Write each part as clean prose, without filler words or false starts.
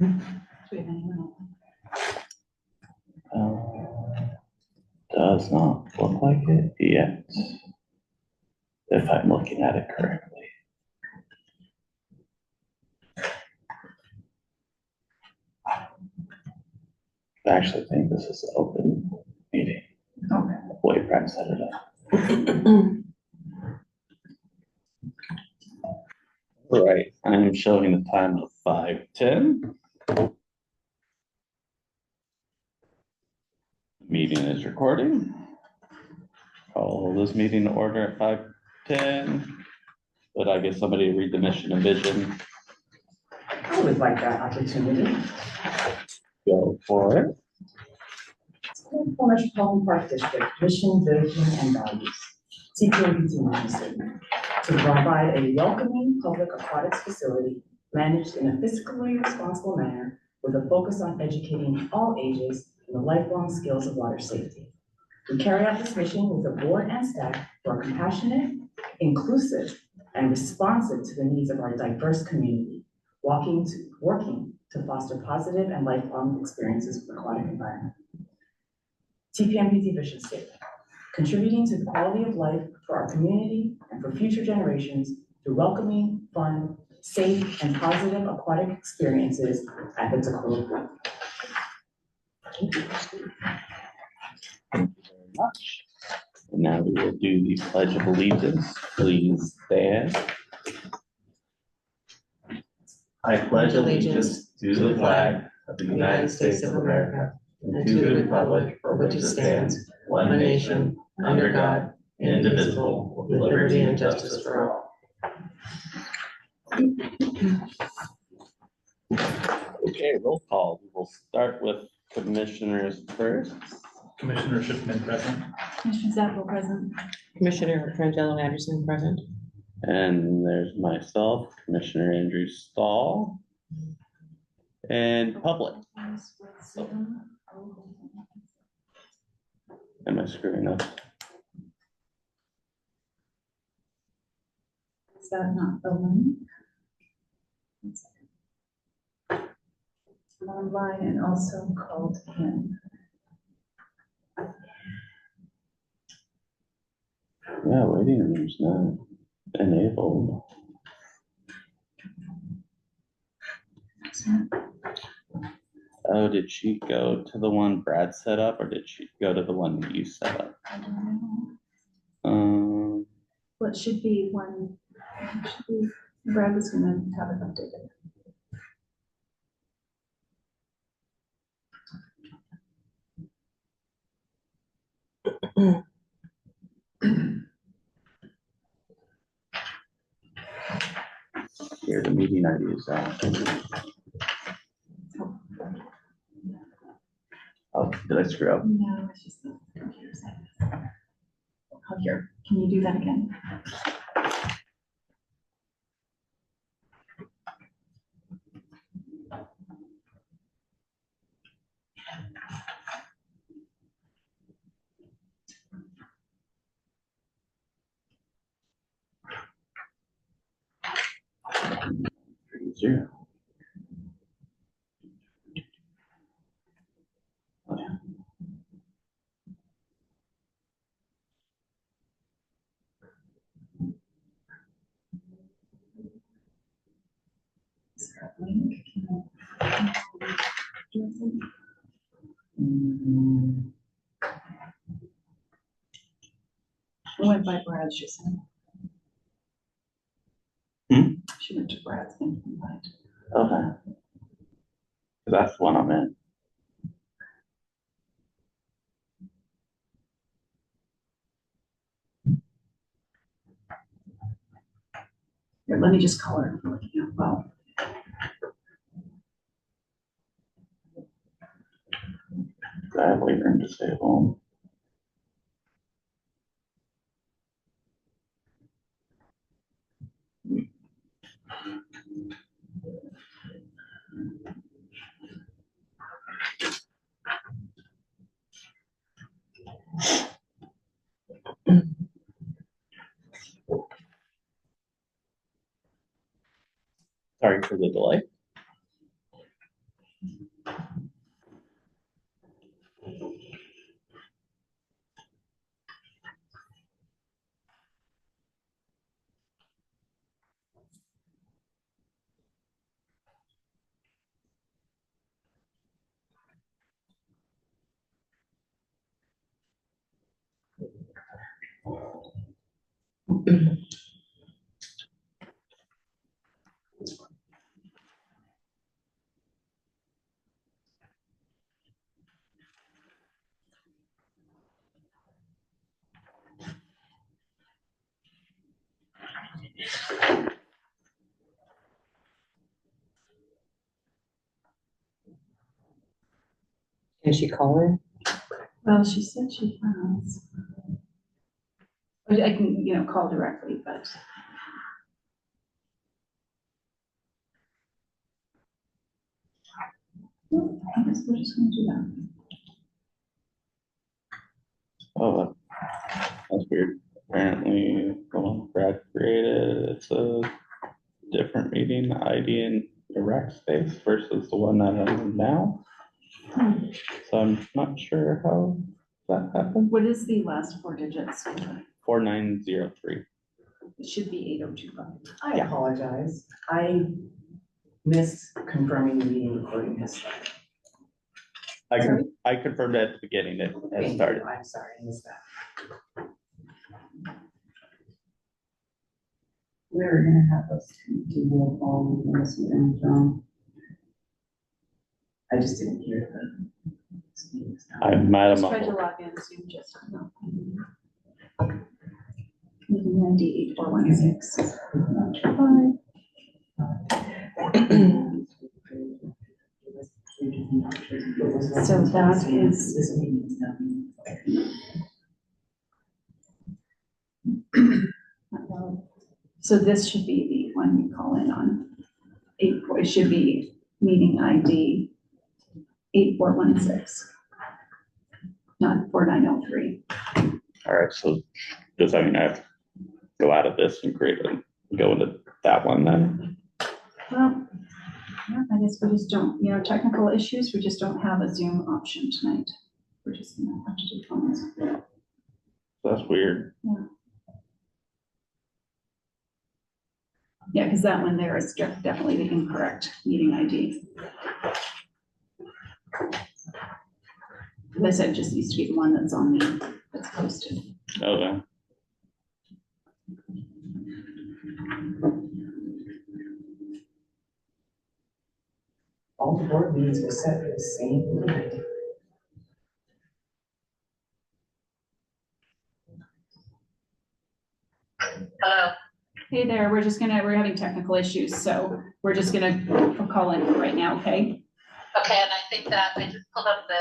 Do we have anyone else? Does not look like it yet, if I'm looking at it correctly. I actually think this is an open meeting. Okay. The way Brad set it up. All right, I'm showing the time of 5:10. Meeting is recording. Call this meeting to order at 5:10. But I guess somebody read the mission and vision. I would like that opportunity. Go for it. For Metropolitan Park District, mission, vision, and values. CPMPT mission statement. To provide a welcoming public aquatics facility managed in a fiscally responsible manner with a focus on educating all ages in the lifelong skills of water safety. We carry out this mission with a board and staff who are compassionate, inclusive, and responsive to the needs of our diverse community, working to foster positive and lifelong experiences with aquatic environment. TPMPT vision statement, contributing to the quality of life for our community and for future generations through welcoming, fun, safe, and positive aquatic experiences at the Tacoma Pool. Thank you very much. And now we will do the Pledge of Allegiance. Please stand. I pledge allegiance to the flag of the United States of America and to the republic for which it stands, one nation, under God, indivisible, with liberty and justice for all. Okay, roll call. We will start with commissioners first. Commissioner Schiffman present. Commissioner Zappo present. Commissioner Frangelo Anderson present. And there's myself, Commissioner Andrew Stahl. And public. Am I screwing up? Is that not the link? Online and also called in. Yeah, waiting room's not enabled. Oh, did she go to the one Brad set up, or did she go to the one that you set up? I don't know. Well, it should be one, Brad was gonna have it updated. Here, the meeting ID is out. Oh, did I screw up? No, it's just the computer side. Oh, here, can you do that again? Zero. Is there a link? I went by Brad's, she said. She went to Brad's invite. Okay. That's the one I'm in. Here, let me just call her. Well, I have wait room to stay at home. Sorry for the delay. Can she call in? Well, she said she has. I can, call directly, but. Well, I guess we're just gonna do that. Oh, that's weird. Apparently, the one Brad created, it's a different meeting ID in the rec space versus the one that I'm in now. So I'm not sure how that happened. What is the last four digits? 4903. It should be 8025. I apologize. I missed confirming the meeting recording has started. I confirmed at the beginning it has Thank you. started. I'm sorry, I missed that. We're gonna have us do roll call in this meeting, John. I just didn't hear the. I'm Madam. Just tried to log in, Zoom just. Meeting ID 8416. So that is. So this should be the one you call in on. It should be meeting ID 8416, not 4903. All right, so does that mean I have to go out of this and go into that one then? Well, yeah, I guess we just don't, technical issues, we just don't have a Zoom option tonight. We're just gonna have to do phones. That's weird. Yeah, because that one there is definitely the incorrect meeting ID. As I said, it just needs to be the one that's on that's posted. Okay. All the board meetings were set for the same night. Hello. Hey there, we're having technical issues, so we're just gonna call in right now, okay? Okay, and I think that I just pulled up the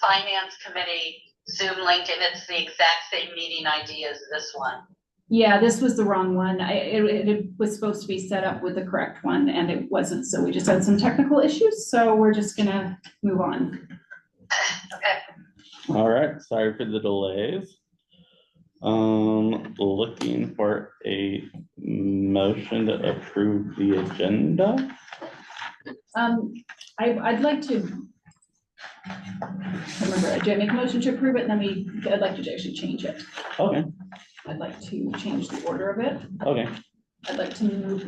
finance committee Zoom link, and it's the exact same meeting ID as this one. Yeah, this was the wrong one. It was supposed to be set up with the correct one, and it wasn't, so we just had some technical issues, so we're just gonna move on. Okay. All right, sorry for the delays. Looking for a motion to approve the agenda. I'd like to, do I make a motion to approve it, and then I'd like to actually change it. Okay, I'd like to change the order of it. okay. I'd like to move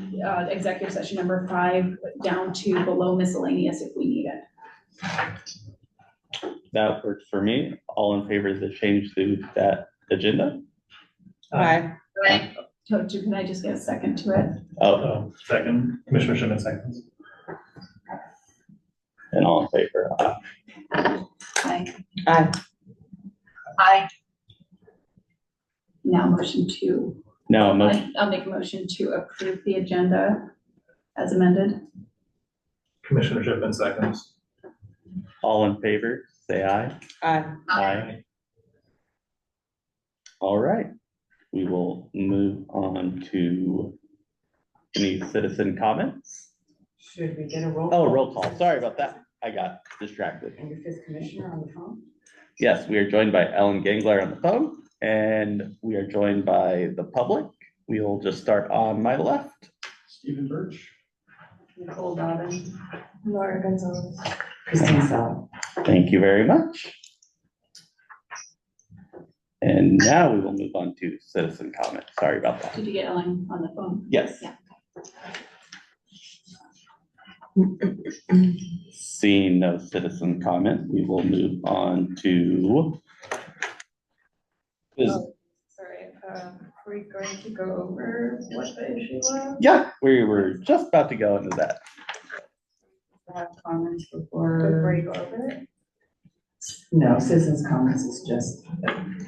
executive session number 5 down to below miscellaneous if we need it. That works for me. All in favor of the change to that agenda? Aye. Right. So can I just get a second to it? Oh, Second, Commissioner Shipman seconds. and all in favor? Okay. Aye. I Now motion to, No, motion. I'll make a motion to approve the agenda as amended. Commissioner Shipman seconds. All in favor, say aye. Aye. Aye. All right, we will move on to any citizen comments. Should we get a roll? Oh, roll call. Sorry about that. I got distracted. And your fifth commissioner on the phone? Yes, we are joined by Ellen Gangler on the phone, and we are joined by the public. We will just start on my left. Stephen Birch. Nicole Dobbins. Laura Gonzalez. Christine Sal. Thank you very much. And now we will move on to citizen comment. Sorry about that. Did you get Ellen on the phone? Yes. Yeah. Seeing no citizen comment, we will move on to. Oh, sorry, Are we going to go over what the issue was? Yeah, we were just about to go into that. Have comments Before before? you go over it? No, citizens' comments is just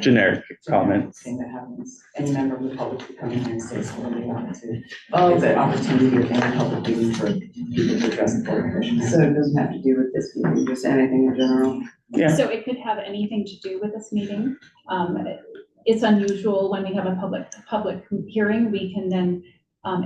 Generic a comments. thing that happens. Any member of the public can come in here and say something they want to. Oh, it's an opportunity in a public meeting for people to address the board of commissioners. So it doesn't have to do with this meeting, just anything in general. Yeah. So it could have anything to do with this meeting. It's unusual when we have a public hearing, we can then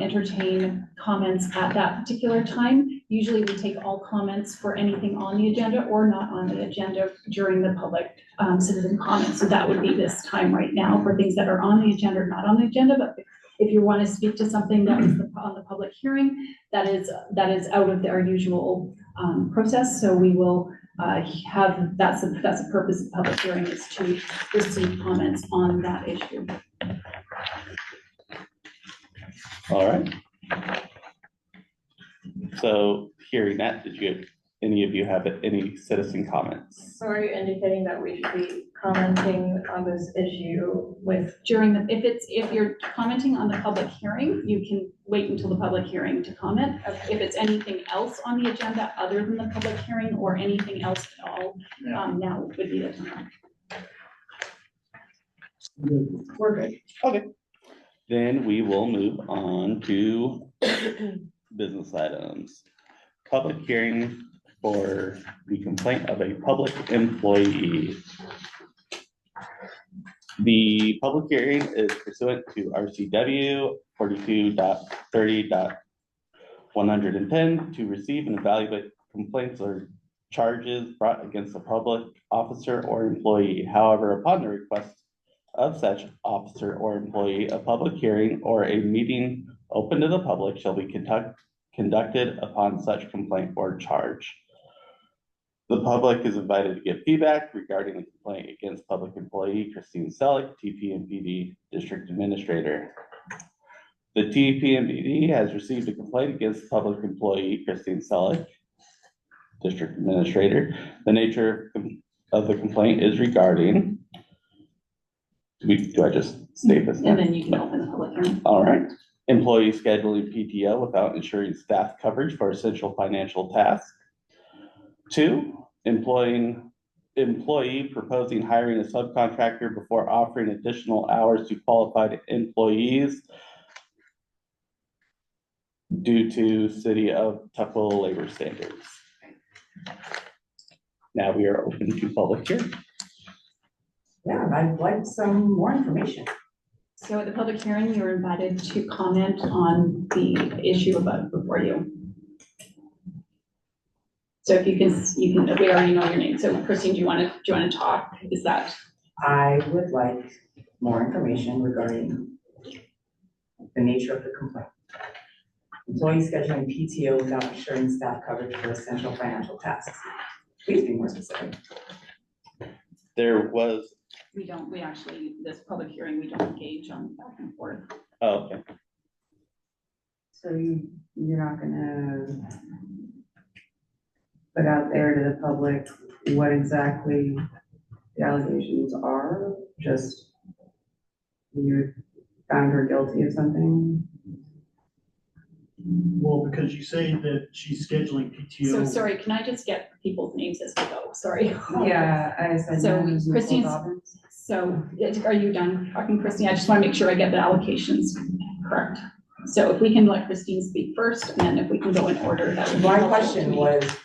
entertain comments at that particular time. Usually we take all comments for anything on the agenda or not on the agenda during the public citizen comments. So that would be this time right now for things that are on the agenda or not on the agenda. But if you want to speak to something that was on the public hearing, that is out of our usual process. So we will have, that's the purpose of the public hearing, is to receive comments on that issue. All right. So hearing that, any of you have any citizen comments? So are you indicating that we should be commenting on this issue with, During the, if you're commenting on the public hearing, you can wait until the public hearing to comment. If it's anything else on the agenda other than the public hearing or anything else at all, now would be the time. We're good. Okay. Then we will move on to business items. Public hearing for the complaint of a public employee. The public hearing is pursuant to RCW 42.30.110 to receive and evaluate complaints or charges brought against a public officer or employee. However, upon the request of such officer or employee, a public hearing or a meeting open to the public shall be conducted upon such complaint or charge. The public is invited to give feedback regarding the complaint against public employee Christine Selleck, TPMPD District Administrator. The TPMPD has received a complaint against public employee Christine Selleck, District Administrator. The nature of the complaint is regarding, do I just state this? And then you can open the public hearing. All right. Employee scheduling PTO without ensuring staff coverage for essential financial tasks. 2, employee proposing hiring a subcontractor before offering additional hours to qualified employees due to City of Tuckahoe labor standards. Now we are open to public hearing. Yeah, I'd like some more information. So at the public hearing, you're invited to comment on the issue before you. So if you can, we already know your name. So Christine, do you want to talk? Is that? I would like more information regarding the nature of the complaint. Employee scheduling PTO without ensuring staff coverage for essential financial tasks. Please be more specific. There was, We actually, this public hearing, we don't engage on back and forth. oh, okay. So you're not gonna put out there to the public what exactly the allegations are? Just you found her guilty of something? Well, because you say that she's scheduling PTO. So sorry, can I just get people's names as we go? Sorry. Yeah, I said. So no, Nicole Christine's- Dobbins. So are you done talking, Christine? I just want to make sure I get the allocations correct. So if we can let Christine speak first, and then if we can go in order, that would be My helpful to question me. was,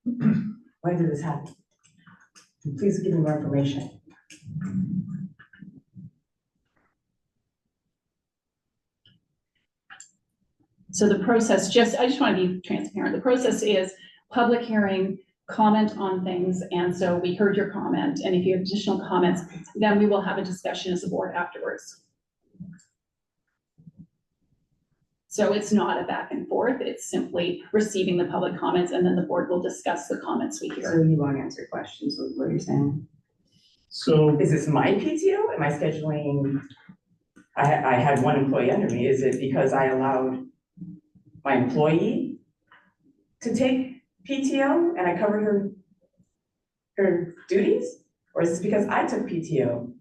when did this happen? Please give me more information. So the process, I just want to be transparent. The process is public hearing, comment on things. And so we heard your comment. And if you have additional comments, then we will have a discussion as a board afterwards. So it's not a back and forth. It's simply receiving the public comments, and then the board will discuss the comments we So hear. you want to answer questions with what you're saying? So, Is this my PTO? Am I scheduling? I had one employee under me. Is it because I allowed my employee to take PTO and I covered her duties? Or is this because I took PTO?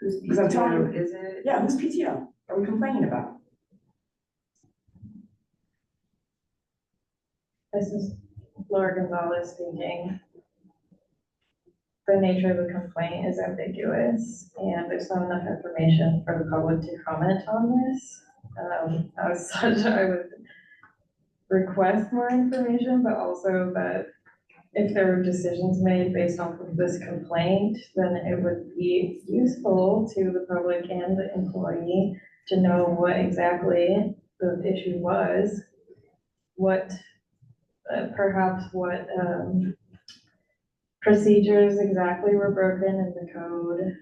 Because I'm telling you, Is it? yeah, whose PTO are we complaining about? This is Laura Gonzalez speaking. The nature of the complaint is ambiguous and there's not enough information for the public to comment on this. As such, I would request more information, but also that if there were decisions made based off of this complaint, then it would be useful to the public and the employee to know what exactly the issue was, what, perhaps what, procedures exactly were broken in the code,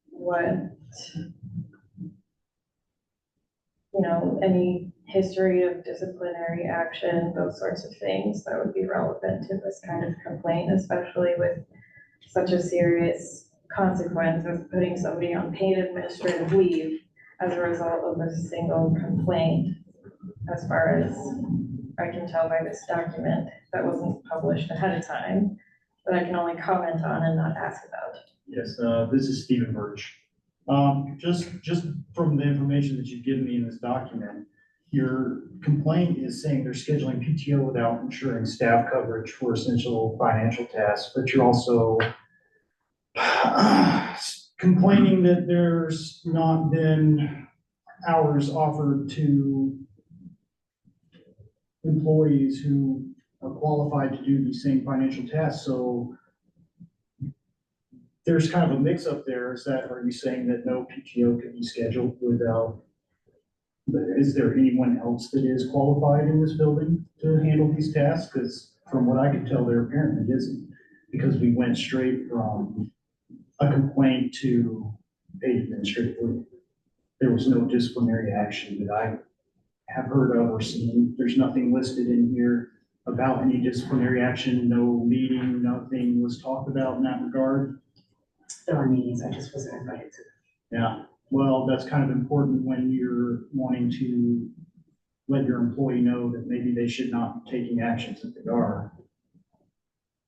what, any history of disciplinary action, those sorts of things that would be relevant to this kind of complaint, especially with such a serious consequence as putting somebody on paid administrative leave as a result of a single complaint, as far as I can tell by this document that wasn't published ahead of time, that I can only comment on and not ask about. Yes, this is Stephen Birch. Just from the information that you've given me in this document, your complaint is saying they're scheduling PTO without ensuring staff coverage for essential financial tasks, but you're also complaining that there's not been hours offered to employees who are qualified to do these same financial tasks. So there's kind of a mix up there. Are you saying that no PTO could be scheduled without, is there anyone else that is qualified in this building to handle these tasks? Because from what I could tell, there apparently isn't, because we went straight from a complaint to paid administrative leave. There was no disciplinary action that I have heard of or seen. There's nothing listed in here about any disciplinary action, no meeting, nothing was talked about in that regard. There are meetings, I just wasn't invited to. Yeah, well, that's kind of important when you're wanting to let your employee know that maybe they should not be taking actions that they are.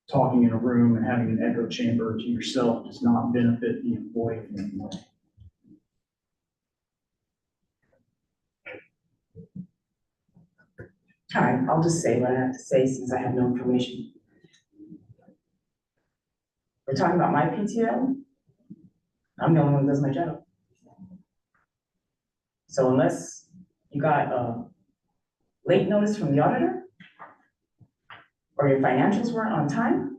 Talking in a room and having an echo chamber to yourself does not benefit the employee in any way. All right, I'll just say what I have to say since I have no information. We're talking about my PTO. I'm the only one who does my job. So unless you got a late notice from the auditor, or your financials weren't on time,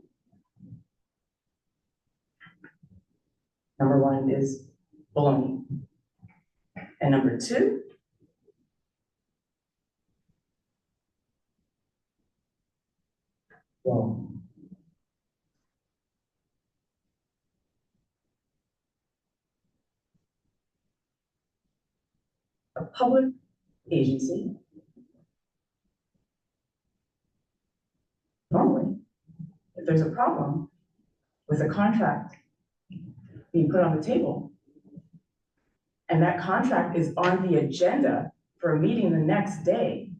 number one is baloney. And number two, well, a public agency normally, if there's a problem with a contract being put on the table, and that contract is on the agenda for a meeting the next day,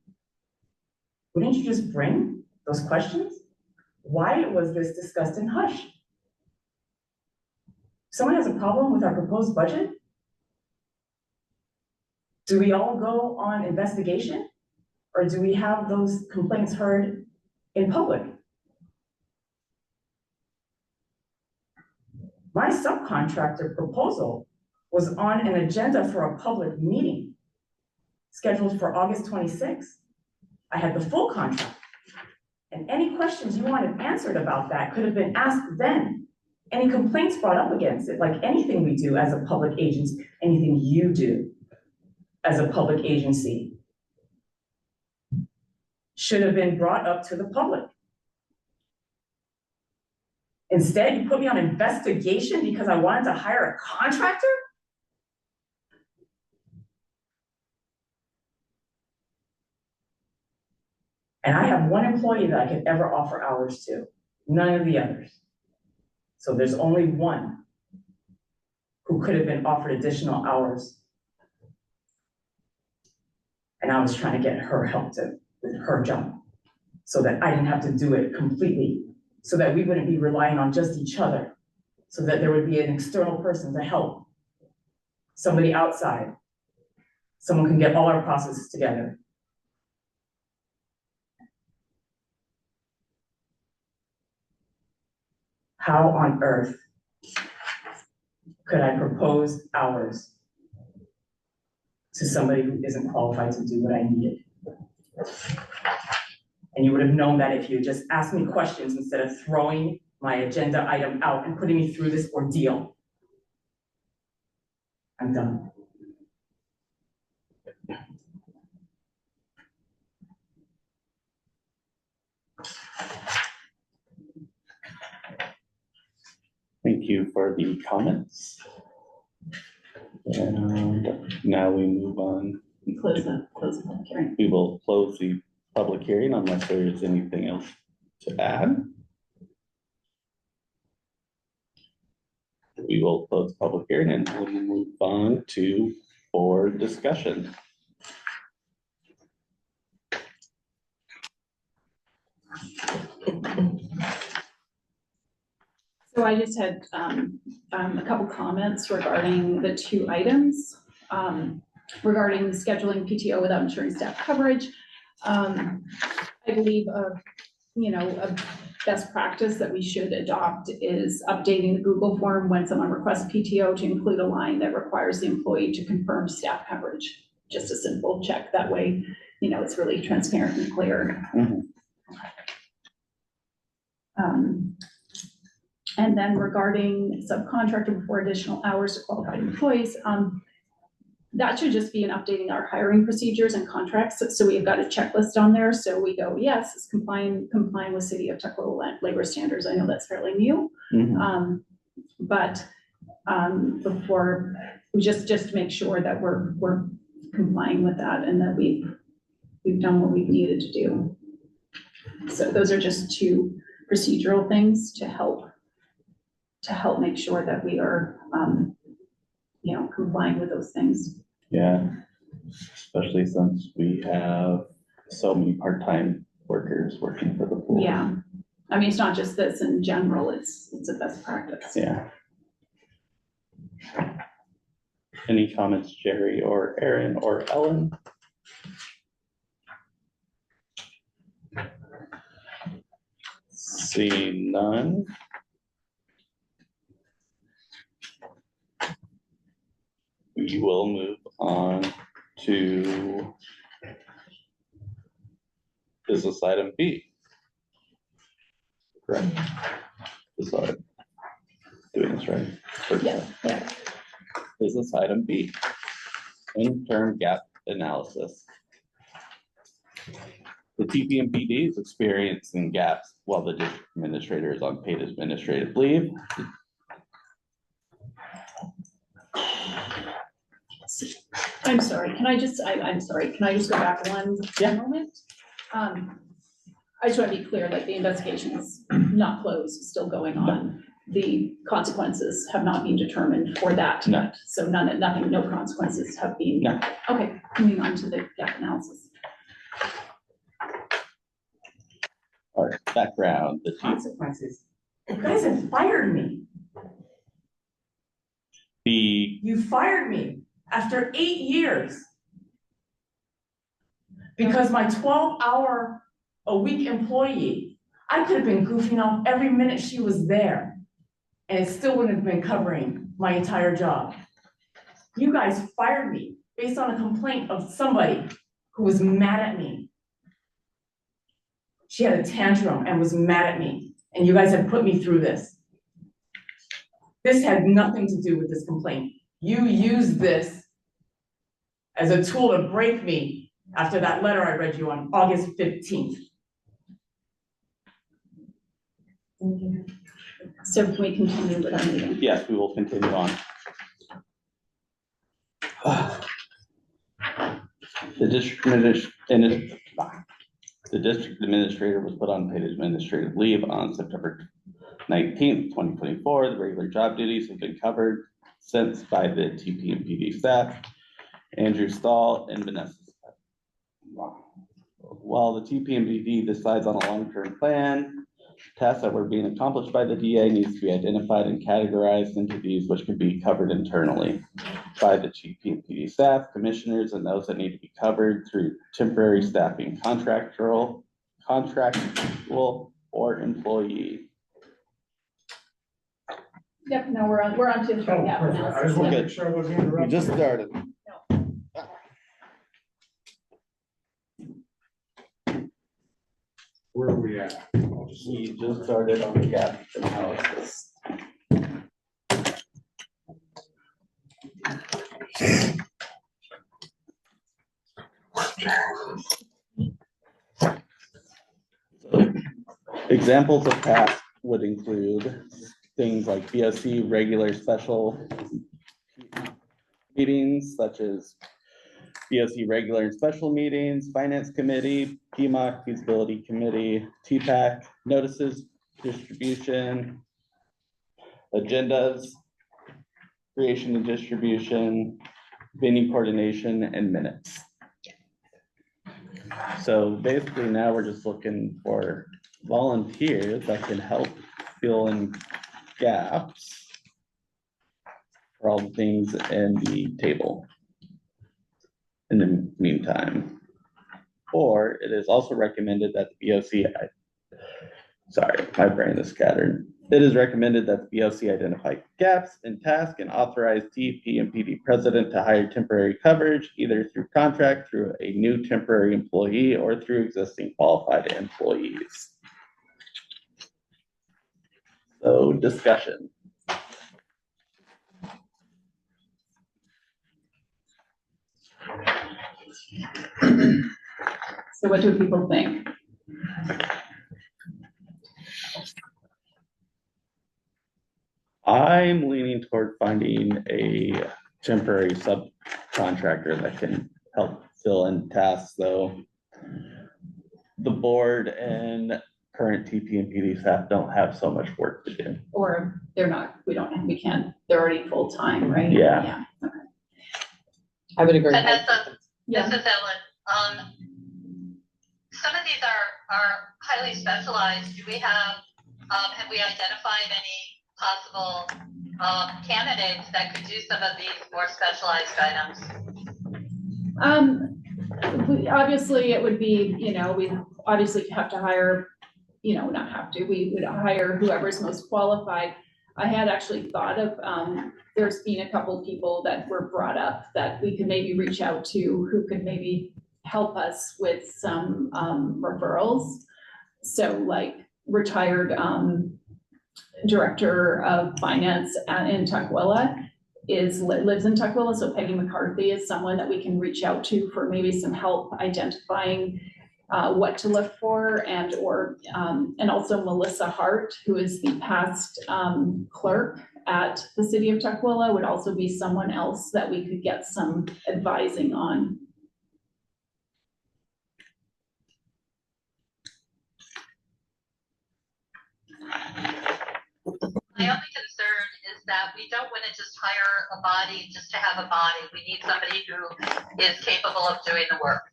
wouldn't you just bring those questions? Why was this discussed in hush? Someone has a problem with our proposed budget? Do we all go on investigation? Or do we have those complaints heard in public? My subcontractor proposal was on an agenda for a public meeting scheduled for August 26th. I had the full contract. And any questions you wanted answered about that could have been asked then. Any complaints brought up against it, like anything we do as a public agency, anything you do as a public agency, should have been brought up to the public. Instead, you put me on investigation because I wanted to hire a contractor? And I have one employee that I could ever offer hours to, none of the others. So there's only one who could have been offered additional hours. And I was trying to get her help with her job so that I didn't have to do it completely, so that we wouldn't be relying on just each other, so that there would be an external person to help somebody outside. Someone can get all our processes together. How on earth could I propose hours to somebody who isn't qualified to do what I needed? And you would have known that if you had just asked me questions instead of throwing my agenda item out and putting me through this ordeal. I'm done. Thank you for the comments. And now we move on. Close the public hearing. We will close the public hearing unless there is anything else to add. We will close the public hearing and we'll move on to board discussion. So I just had a couple comments regarding the two items. Regarding scheduling PTO without ensuring staff coverage. I believe a best practice that we should adopt is updating the Google form when someone requests PTO to include a line that requires the employee to confirm staff coverage. Just a simple check. That way, it's really transparent and clear. And then regarding subcontractor before additional hours to qualified employees, that should just be in updating our hiring procedures and contracts. So we've got a checklist on there. So we go, yes, it's complying with City of Tuckahoe labor standards. I know that's fairly new. But before we just make sure that we're complying with that and that we've done what we've needed to do. So those are just two procedural things to help make sure that we are complying with those things. Yeah, especially since we have so many part-time workers working for the pool. Yeah, I mean, it's not just this in general, it's a best practice. Yeah. Any comments, Jerry or Aaron or Ellen? Seeing none. We will move on to business item B. Correct. Sorry. Doing this right. Yeah. Business item B, interim gap analysis. The TPMPD is experiencing gaps while the district administrator is on paid administrative leave. I'm sorry, can I just go back one moment? I just want to be clear, like the investigation is not closed, it's still going on. The consequences have not been determined for that yet. So no consequences have been. No. Okay, moving on to the gap analysis. All right, background. The Consequences. You guys have fired me. You fired me after 8 years. Because my 12-hour-a-week employee, I could have been goofing off every minute she was there. And it still wouldn't have been covering my entire job. You guys fired me based on a complaint of somebody who was mad at me. She had a tantrum and was mad at me, and you guys have put me through this. This had nothing to do with this complaint. You used this as a tool to break me after that letter I read you on August 15th. So can we continue with our meeting? Yes, we will continue on. The district administrator was put on paid administrative leave on September 19th, 2024. The regular job duties have been covered since by the TPMPD staff, Andrew Stahl and Vanessa. While the TPMPD decides on a long-term plan, tasks that were being accomplished by the DA needs to be identified and categorized into these which can be covered internally. by the chief PD staff, commissioners, and those that need to be covered through temporary staffing, contractual, or employee. Yep, no, we're on to the Oh, gap perfect. I just analysis. want to Yeah. make sure I wasn't We interrupting. just started. Where are we at? I'll just- We just started on the gap analysis. So, examples of tasks would include things like BoC regular special meetings such as BoC regular and special meetings, finance committee, PMOC feasibility committee, TPAC, notices, distribution, agendas, creation and distribution, venue coordination, and minutes. So basically now we're just looking for volunteers that can help fill in gaps for all the things in the table in the meantime. Or it is also recommended that the BoC, sorry, my brain is scattered. It is recommended that the BoC identify gaps in task and authorize TP and PD president to hire temporary coverage, either through contract, through a new temporary employee, or through existing qualified employees. So discussion. So what do people think? I'm leaning toward finding a temporary subcontractor that can help fill in tasks, though. The board and current TP and PD staff don't have so much work to do. Or they're not, we can't, they're already full-time, right? Yeah. Okay. I would agree. And that's Yeah. this is Ellen. Some of these are highly specialized. Do we have we identified any possible candidates that could do some of these more specialized items? Obviously it would be, we obviously have to hire, not have to, we would hire whoever's most qualified. I had actually thought of, there's been a couple people that were brought up that we could maybe reach out to who could maybe help us with some referrals. So like retired director of finance in Tukwila lives in Tukwila, so Peggy McCarthy is someone that we can reach out to for maybe some help identifying what to look for, and also Melissa Hart, who is the past clerk at the city of Tukwila, would also be someone else that we could get some advising on. My only concern is that we don't want to just hire a body just to have a body. We need somebody who is capable of doing the work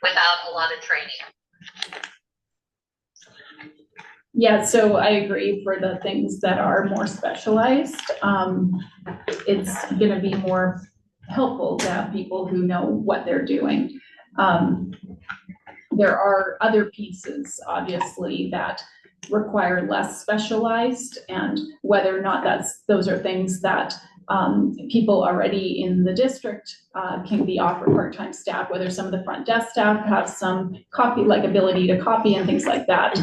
without a lot of training. Yeah, so I agree for the things that are more specialized. It's gonna be more helpful to have people who know what they're doing. There are other pieces, obviously, that require less specialized, and whether or not those are things that people already in the district can be offered part-time staff, whether some of the front desk staff have some ability to copy and things like that.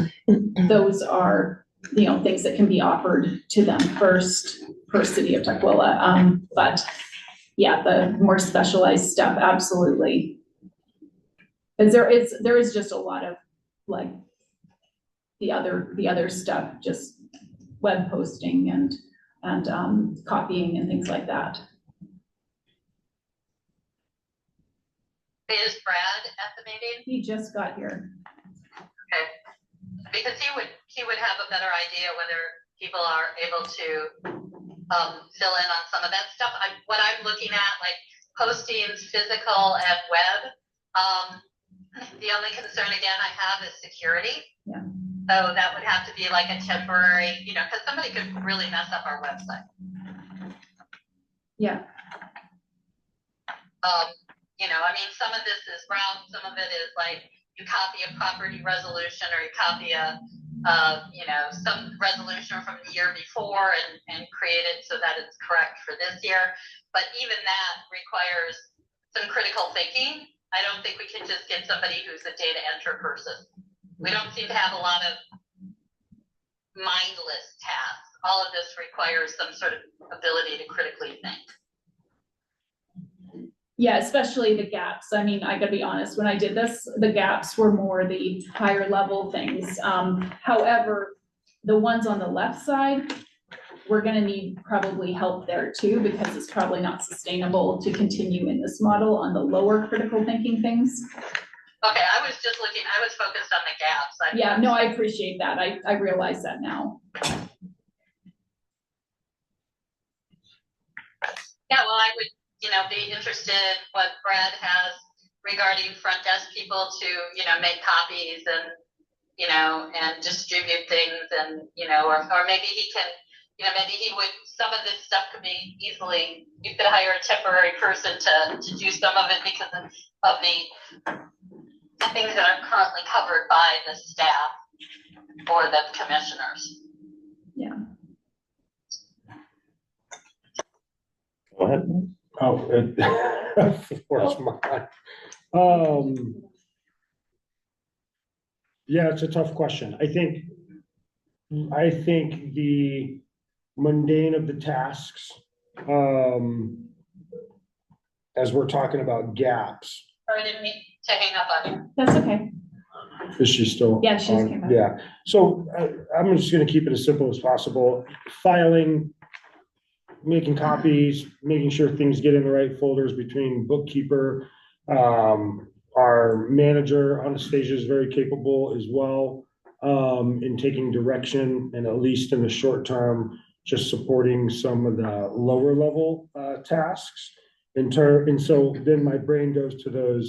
Those are, things that can be offered to them first for City of Tukwila. But yeah, the more specialized stuff, absolutely. Because there is just a lot of like the other stuff, just web posting and copying and things like that. Is Brad at the meeting? He just got here. Okay. Because he would have a better idea whether people are able to fill in on some of that stuff. What I'm looking at, like postings, physical and web. The only concern again I have is security. Yeah. So that would have to be like a temporary, because somebody could really mess up our website. Yeah. I mean, some of this is route, some of it is like you copy a property resolution or you copy some resolution from the year before and create it so that it's correct for this year. But even that requires some critical thinking. I don't think we can just get somebody who's a data entry person. We don't seem to have a lot of mindless tasks. All of this requires some sort of ability to critically think. Yeah, especially the gaps. I mean, I gotta be honest, when I did this, the gaps were more the higher level things. However, the ones on the left side, we're gonna need probably help there too, because it's probably not sustainable to continue in this model on the lower critical thinking things. Okay, I was focused on the gaps. Yeah, no, I appreciate that. I realize that now. Yeah, well, I would, be interested in what Brad has regarding front desk people to, make copies and, and distribute things and, or maybe he can, maybe he would, some of this stuff could be easily, you could hire a temporary person to do some of it because of the things that are currently covered by the staff or the commissioners. Yeah. Go ahead. Where's mine? Yeah, it's a tough question. I think the mundane of the tasks, as we're talking about gaps. Sorry, I didn't mean to hang up on you. That's okay. Is she still? Yeah, she's came back. Yeah. So I'm just going to keep it as simple as possible. Filing, making copies, making sure things get in the right folders between bookkeeper. Our manager Anastasia is very capable as well in taking direction and at least in the short term, just supporting some of the lower level tasks. And so then my brain goes to the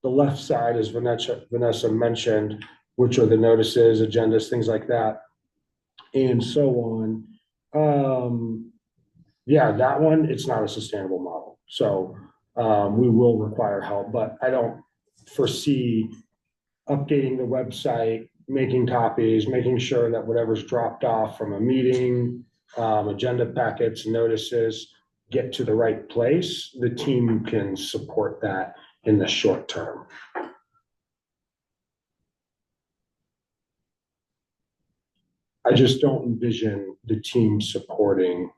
left side, as Vanessa mentioned, which are the notices, agendas, things like that, and so on. Yeah, that one, it's not a sustainable model. So we will require help, but I don't foresee updating the website, making copies, making sure that whatever's dropped off from a meeting, agenda packets, notices, get to the right place. The team can support that in the short term. I just don't envision the team supporting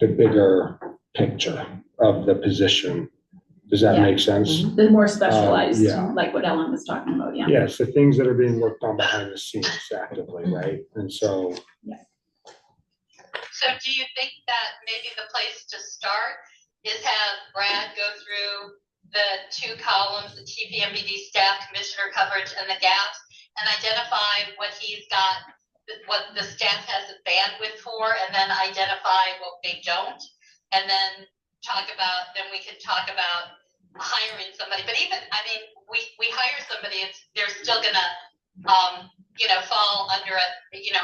the bigger picture of the position. Does that make sense? The more specialized, yeah. like what Ellen was talking about, yeah. Yes, the things that are being worked on behind the scenes actively, right? And so. Yeah. So do you think that maybe the place to start is have Brad go through the two columns, the TPMBD staff commissioner coverage and the gaps, and identify what he's got, what the staff has the bandwidth for, and then identify what they don't, and then then we can talk about hiring somebody. But even, I mean, we hire somebody, they're still gonna, fall under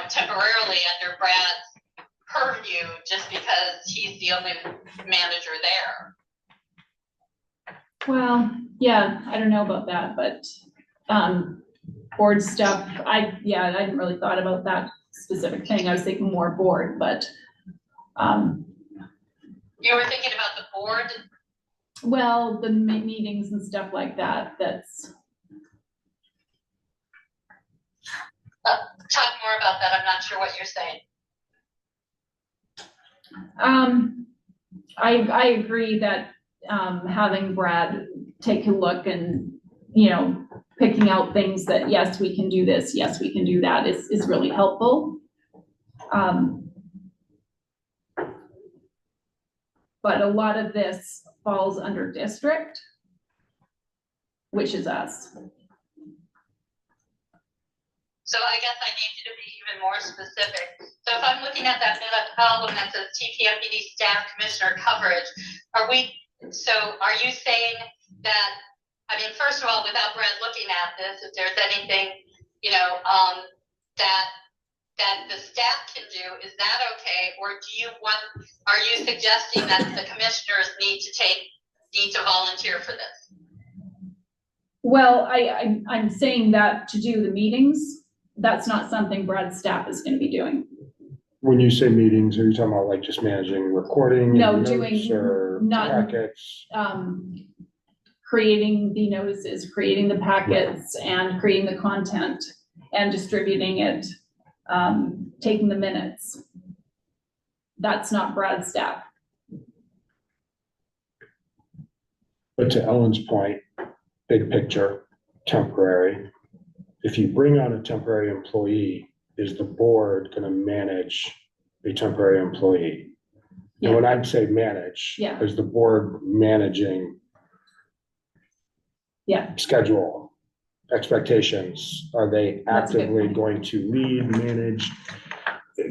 temporarily under Brad's purview just because he's the only manager there. Well, yeah, I don't know about that, but board stuff, I hadn't really thought about that specific thing. I was thinking more board, but you were thinking about the board? Well, the meetings and stuff like that, that's. Talk more about that. I'm not sure what you're saying. I agree that having Brad take a look and, picking out things that, yes, we can do this, yes, we can do that is really helpful. But a lot of this falls under district, which is us. So I guess I need you to be even more specific. So if I'm looking at that middle column that says TPMPD staff commissioner coverage, are you saying that, I mean, first of all, without Brad looking at this, if there's anything, that the staff can do, is that okay? Or are you suggesting that the commissioners need to take need to volunteer for this? Well, I'm saying that to do the meetings, that's not something Brad's staff is gonna be doing. When you say meetings, are you talking about like just managing recording? No, and doing notes or not- packets? Creating the notices, creating the packets, and creating the content, and distributing it, taking the minutes. That's not Brad's staff. But to Ellen's point, big picture, temporary. If you bring on a temporary employee, is the board gonna manage a temporary employee? And when I'd say manage, Yeah. is the board managing schedule, expectations? Are they That's a good actively point. going to lead, manage?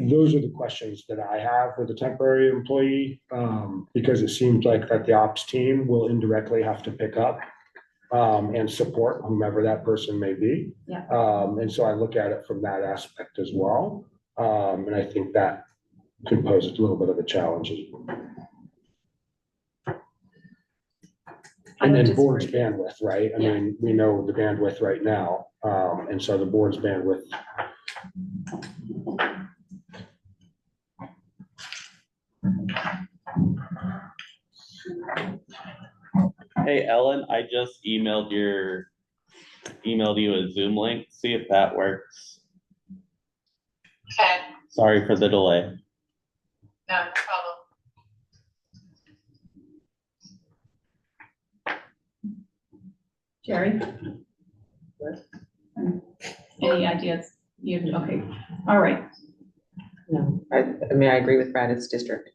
Those are the questions that I have with a temporary employee, because it seems like that the ops team will indirectly have to pick up and support whomever that person may be. Yeah. And so I look at it from that aspect as well. And I think that could pose a little bit of a challenge. I And don't then board's disagree. bandwidth, right? I Yeah. mean, we know the bandwidth right now. And so the board's bandwidth. Hey, Ellen, I just emailed you a Zoom link. See if that works. Okay, Sorry for the delay. no problem. Jerry? Any ideas? Okay, all right. No, I mean, I agree with Brad, it's district.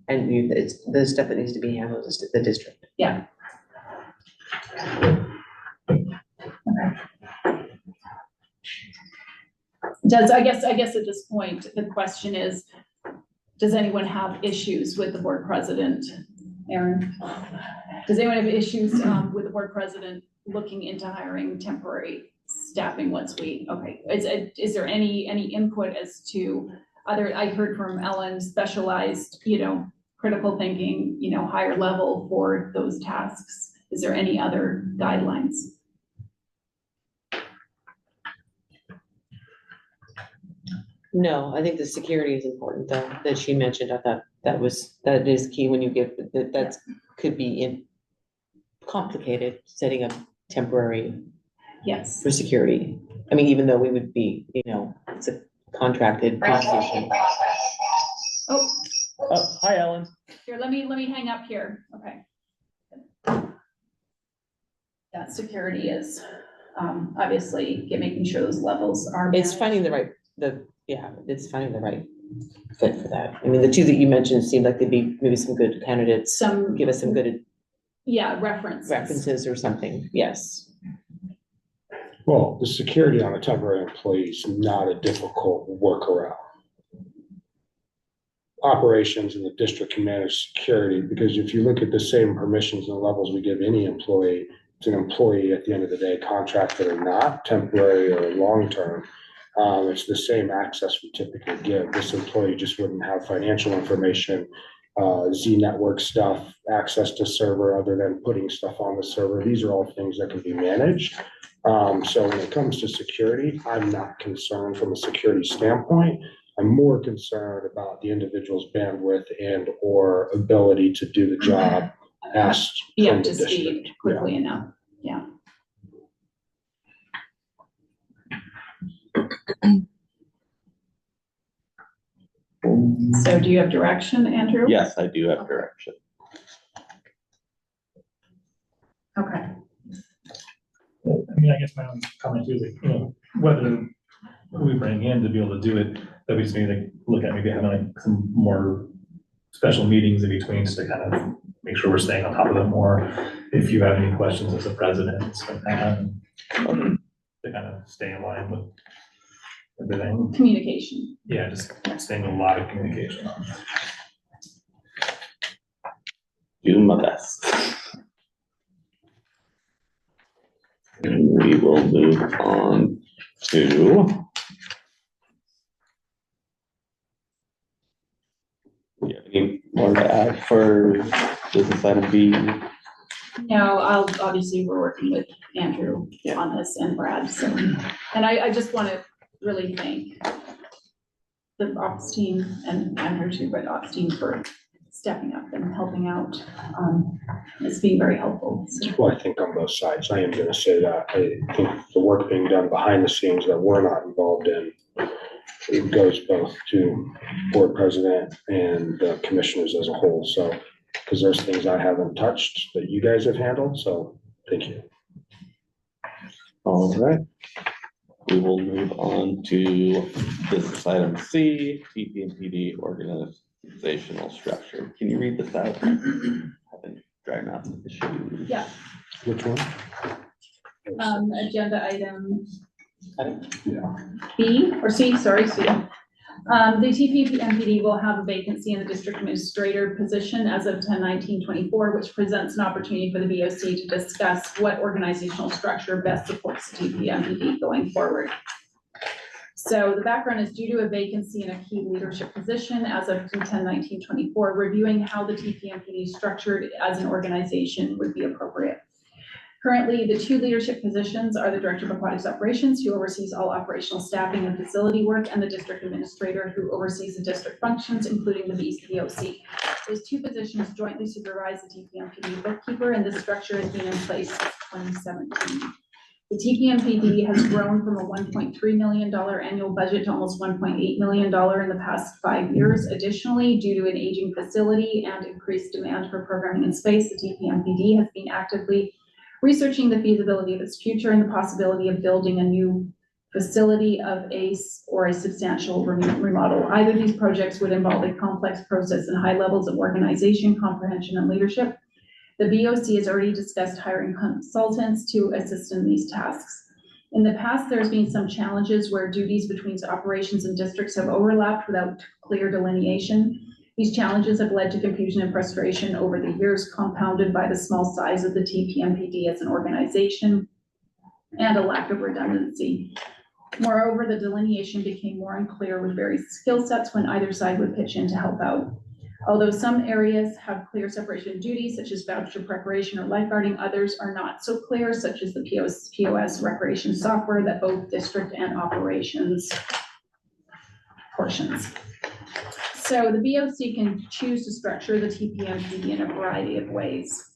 And it's the stuff that needs to be handled is the district. Yeah. I guess at this point, the question is, does anyone have issues with the board president? Aaron? Does anyone have issues with the board president looking into hiring temporary staffing once okay, is there any input as to I heard from Ellen, specialized, critical thinking, higher level for those tasks. Is there any other guidelines? No, I think the security is important though, that she mentioned. I thought that is key when you give, that could be complicated, setting up temporary Yes. for security. I mean, even though we would be, it's a contracted position. Oh, Hi, Ellen. here, let me hang up here. Okay. That security is obviously making sure those levels are. It's finding it's finding the right fit for that. I mean, the two that you mentioned seemed like they'd be maybe some good candidates. Give us some good references or something. Yes. Well, the security on a temporary employee is not a difficult workaround. Operations in the district can manage security, because if you look at the same permissions and levels we give any employee, it's an employee at the end of the day, contracted or not, temporary or long-term. It's the same access we typically give. This employee just wouldn't have financial information, Z network stuff, access to server other than putting stuff on the server. These are all things that can be managed. So when it comes to security, I'm not concerned from a security standpoint. I'm more concerned about the individual's bandwidth and or ability to do the job asked Be from up the to speed district. quickly enough. Yeah. So do you have direction, Andrew? Yes, I do have direction. Okay. I mean, I guess my own comment too is like, whether we bring in to be able to do it, that we just need to look at maybe having like some more special meetings in between just to kind of make sure we're staying on top of them more. If you have any questions as a president, stuff like that, to kind of stay in line with everything. Communication. Yeah, just staying with a lot of communication. Do my best. And we will move on to do you have any more to add for business item B? No, obviously, we're working with Andrew on this and Brad, so, and I just want to really thank the ops team and Andrew too, but ops team for stepping up and helping out. It's being very helpful. So. Well, I think on both sides, I am gonna say that, I think the work being done behind the scenes that we're not involved in, it goes both to board president and the commissioners as a whole, so, because there's things I haven't touched that you guys have handled, so, thank you. All right. We will move on to business item C, TPMPD organizational structure. Can you read this out? I've been trying out the issue. Yeah. Which one? Agenda item Yeah. B or C, sorry, C. The TPMPD will have a vacancy in the district administrator position as of 10/19/24, which presents an opportunity for the BoC to discuss what organizational structure best supports the TPMPD going forward. So the background is due to a vacancy in a key leadership position as of 10/19/24, reviewing how the TPMPD is structured as an organization would be appropriate. Currently, the two leadership positions are the Director of Aquatics Operations, who oversees all operational staffing and facility work, and the District Administrator, who oversees the district functions, including the BoC. Those two positions jointly supervise the TPMPD bookkeeper, and this structure has been in place since 2017. The TPMPD has grown from a $1.3 million annual budget to almost $1.8 million in the past 5 years. Additionally, due to an aging facility and increased demand for programming and space, the TPMPD has been actively researching the feasibility of its future and the possibility of building a new facility of or a substantial remodel. Either of these projects would involve a complex process and high levels of organization, comprehension, and leadership. The BoC has already discussed hiring consultants to assist in these tasks. In the past, there's been some challenges where duties between operations and districts have overlapped without clear delineation. These challenges have led to confusion and frustration over the years, compounded by the small size of the TPMPD as an organization and a lack of redundancy. Moreover, the delineation became more unclear with various skill sets when either side would pitch in to help out. Although some areas have clear separation of duties, such as voucher preparation or lifeguarding, others are not so clear, such as the POS recreation software that both district and operations portions. So the BoC can choose to structure the TPMPD in a variety of ways.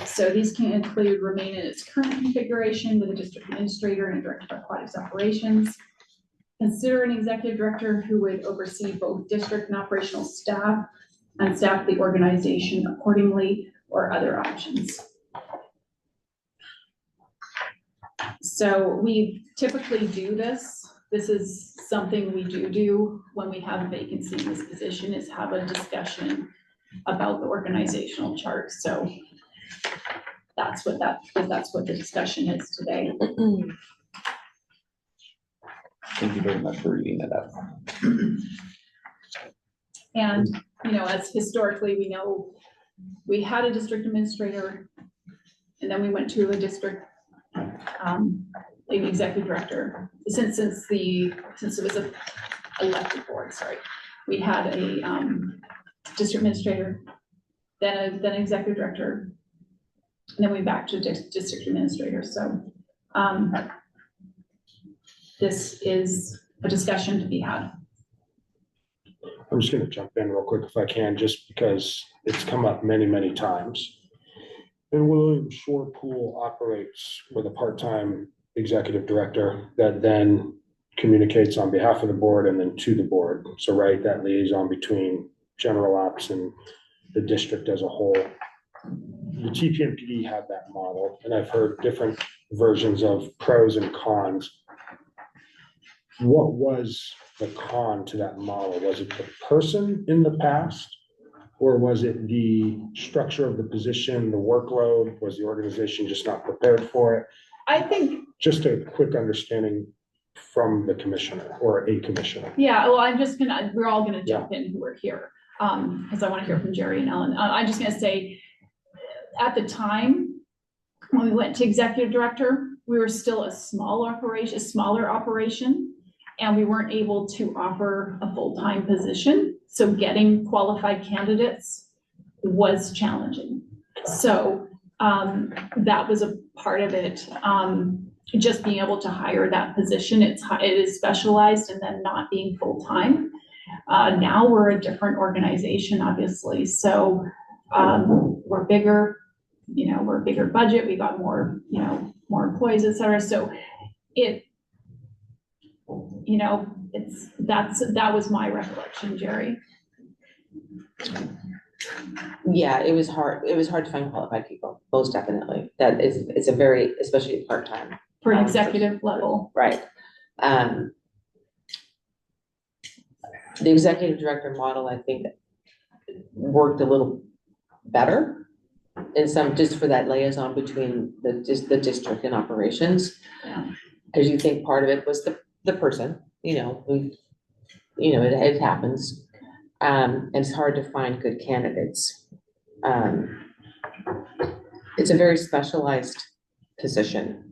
So these can include remain in its current configuration with a district administrator and a director of aquatics operations. Consider an executive director who would oversee both district and operational staff and staff the organization accordingly, or other options. So we typically do this. This is something we do when we have a vacancy in this position, is have a discussion about the organizational chart. So that's what the discussion is today. Thank you very much for reading that up. And, you know, as historically, we know we had a district administrator, and then we went to a district executive director. Since it was a elected board, sorry, we had a district administrator, then an executive director, and then we back to district administrator. So this is a discussion to be had. I'm just gonna jump in real quick if I can, just because it's come up many, many times. And William Shorepool operates with a part-time executive director that then communicates on behalf of the board and then to the board. So right, that liaison between general ops and the district as a whole. The TPMPD had that model, and I've heard different versions of pros and cons. What was the con to that model? Was it the person in the past? Or was it the structure of the position, the workload? Was the organization just not prepared for it? I think, Just a quick understanding from the commissioner or a commissioner. yeah, well, we're all gonna jump in who are here, because I want to hear from Jerry and Ellen. I'm just gonna say, at the time, when we went to executive director, we were still a smaller operation, and we weren't able to offer a full-time position. So getting qualified candidates was challenging. So that was a part of it. Just being able to hire that position, it is specialized and then not being full-time. Now we're a different organization, obviously, so we're bigger, we're a bigger budget, we got more, more employees, et cetera, so that was my recollection, Jerry. Yeah, it was hard to find qualified people, most definitely. It's a very, especially part-time. For an executive level. Right. The executive director model, I think, worked a little better in some, just for that liaison between the district and operations. Yeah. Because you think part of it was the person, who, it happens. And it's hard to find good candidates. It's a very specialized position.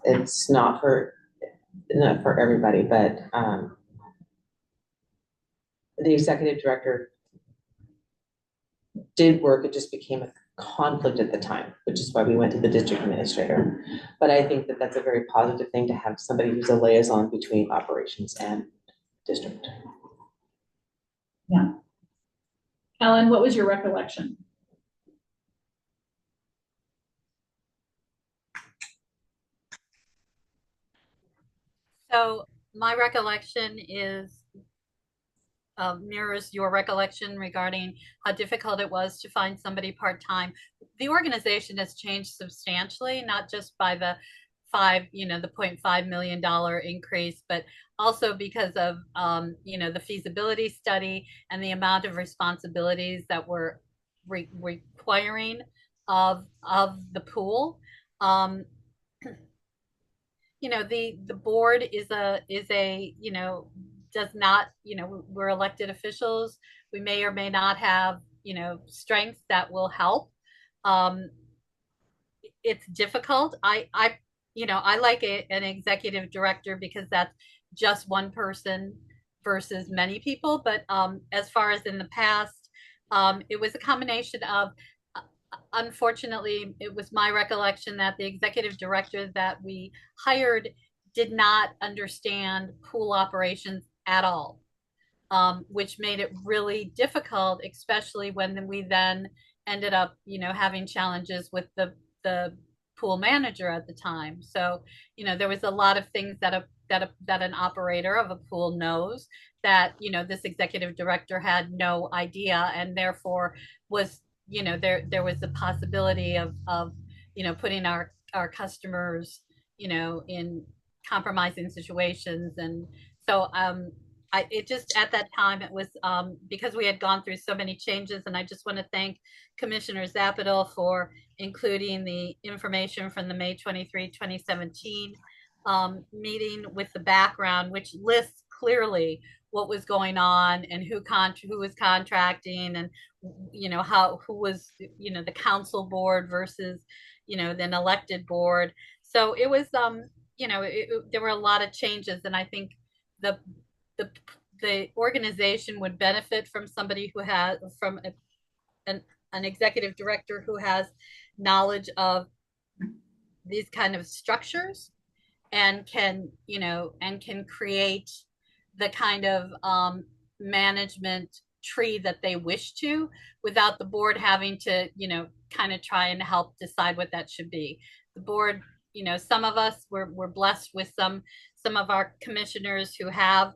It's not for everybody, but the executive director did work. It just became a conflict at the time, which is why we went to the district administrator. But I think that that's a very positive thing to have somebody who's a liaison between operations and district. Yeah. Ellen, what was your recollection? So my recollection is mirrors your recollection regarding how difficult it was to find somebody part-time. The organization has changed substantially, not just by the $0.5 million increase, but also because of the feasibility study and the amount of responsibilities that we're requiring of the pool. The board does not, we're elected officials. We may or may not have, strengths that will help. It's difficult. I like an executive director because that's just one person versus many people. But as far as in the past, it was a combination of, unfortunately, it was my recollection that the executive director that we hired did not understand pool operations at all, which made it really difficult, especially when we then ended up, having challenges with the pool manager at the time. So, there was a lot of things that an operator of a pool knows that, this executive director had no idea, and therefore was, there was the possibility of putting our customers, in compromising situations. And so it just, at that time, it was because we had gone through so many changes. And I just want to thank Commissioner Zapital for including the information from the May 23, 2017 meeting with the background, which lists clearly what was going on and who was contracting, and who was the council board versus an elected board. So it was there were a lot of changes, and I think the organization would benefit from somebody who has an executive director who has knowledge of these kind of structures and can create the kind of management tree that they wish to, without the board having to kind of try and help decide what that should be. The board, some of us were blessed with some of our commissioners who have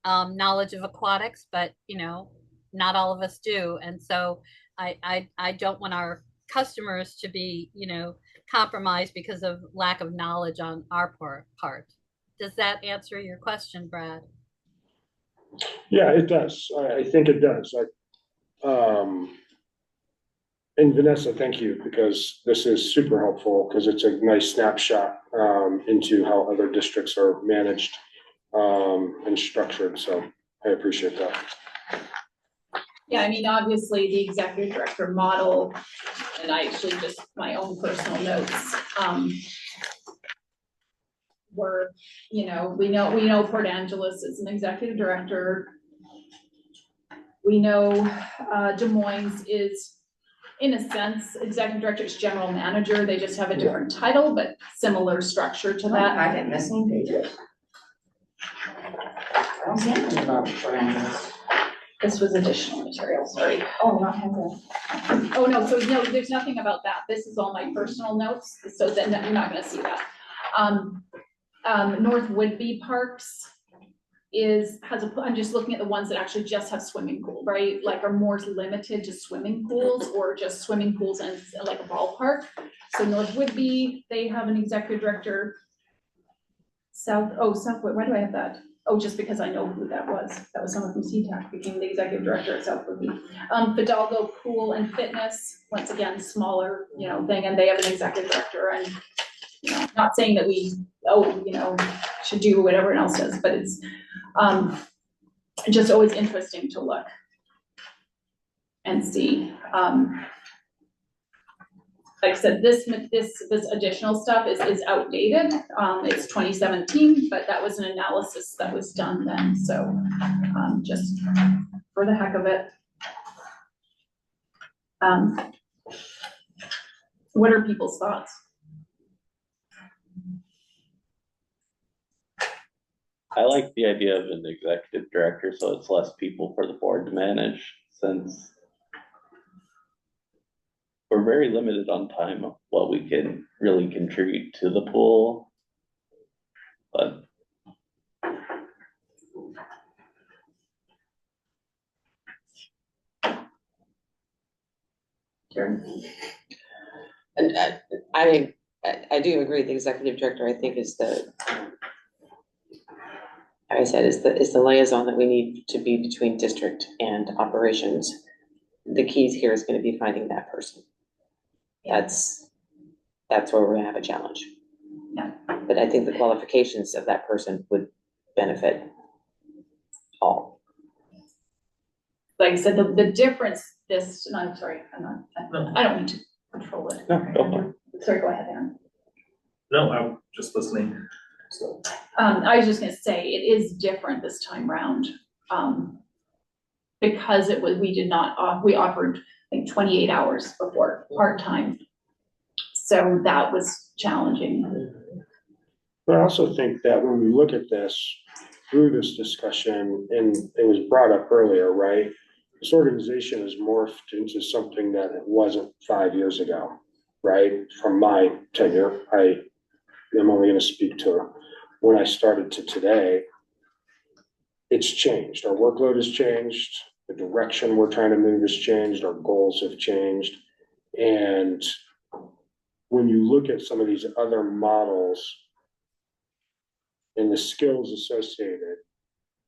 knowledge of aquatics, but not all of us do. And so I don't want our customers to be compromised because of lack of knowledge on our part. Does that answer your question, Brad? Yeah, it does. I think it does. And Vanessa, thank you, because this is super helpful, because it's a nice snapshot into how other districts are managed and structured. So I appreciate that. Yeah, I mean, obviously the executive director model, and I actually just my own personal notes, were, we know Port Angeles is an executive director. We know Des Moines is In a sense, executive director is general manager, they just have a different title, but similar structure to My that. packet missing pages. I don't see anything about parameters. This was additional material, sorry. Oh, not having. Oh, no, so no, there's nothing about that. This is all my personal notes, so that you're not gonna see that. North Woodby Parks I'm just looking at the ones that actually just have swimming pool, right? Like are more limited to swimming pools or just swimming pools and like a ballpark. So North Woodby, they have an executive director. Southwood, why do I have that? Oh, just because I know who that was. That was someone from CTAC became the executive director at South Woodby. Fidalgo Pool and Fitness, once again, smaller, thing, and they have an executive director and, not saying that we, should do what everyone else does, but it's, just always interesting to look and see. Like I said, this additional stuff is outdated. It's 2017, but that was an analysis that was done then. So just for the heck of it. What are people's thoughts? I like the idea of an executive director, so it's less people for the board to manage, since we're very limited on time of what we can really contribute to the pool. But And I do agree, the executive director, I think, is like I said, is the liaison that we need to be between district and operations. The keys here is gonna be finding that person. That's where we're gonna have a challenge. Yeah. But I think the qualifications of that person would benefit all. Like I said, the difference, I'm sorry, I don't need to control it. no, go on. Sorry, go ahead, Aaron. No, I'm just listening, so. I was just gonna say, it is different this time round. Because we offered like 28 hours before, part-time. So that was challenging. But I also think that when we look at this, through this discussion, and it was brought up earlier, right? This organization has morphed into something that it wasn't 5 years ago, right? From my tenure, I am only gonna speak to when I started to today. It's changed. Our workload has changed. The direction we're trying to move has changed. Our goals have changed. And when you look at some of these other models and the skills associated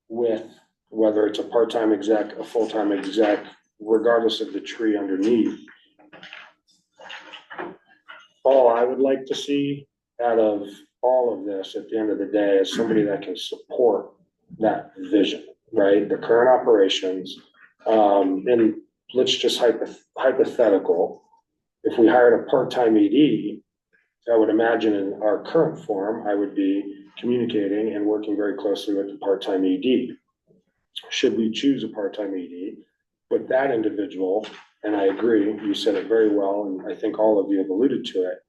with whether it's a part-time exec, a full-time exec, regardless of the tree underneath, all I would like to see out of all of this at the end of the day is somebody that can support that vision, right? The current operations, and let's just hypothetical, if we hired a part-time ED, I would imagine in our current form, I would be communicating and working very closely with the part-time ED. Should we choose a part-time ED, but that individual, and I agree, you said it very well, and I think all of you have alluded to it,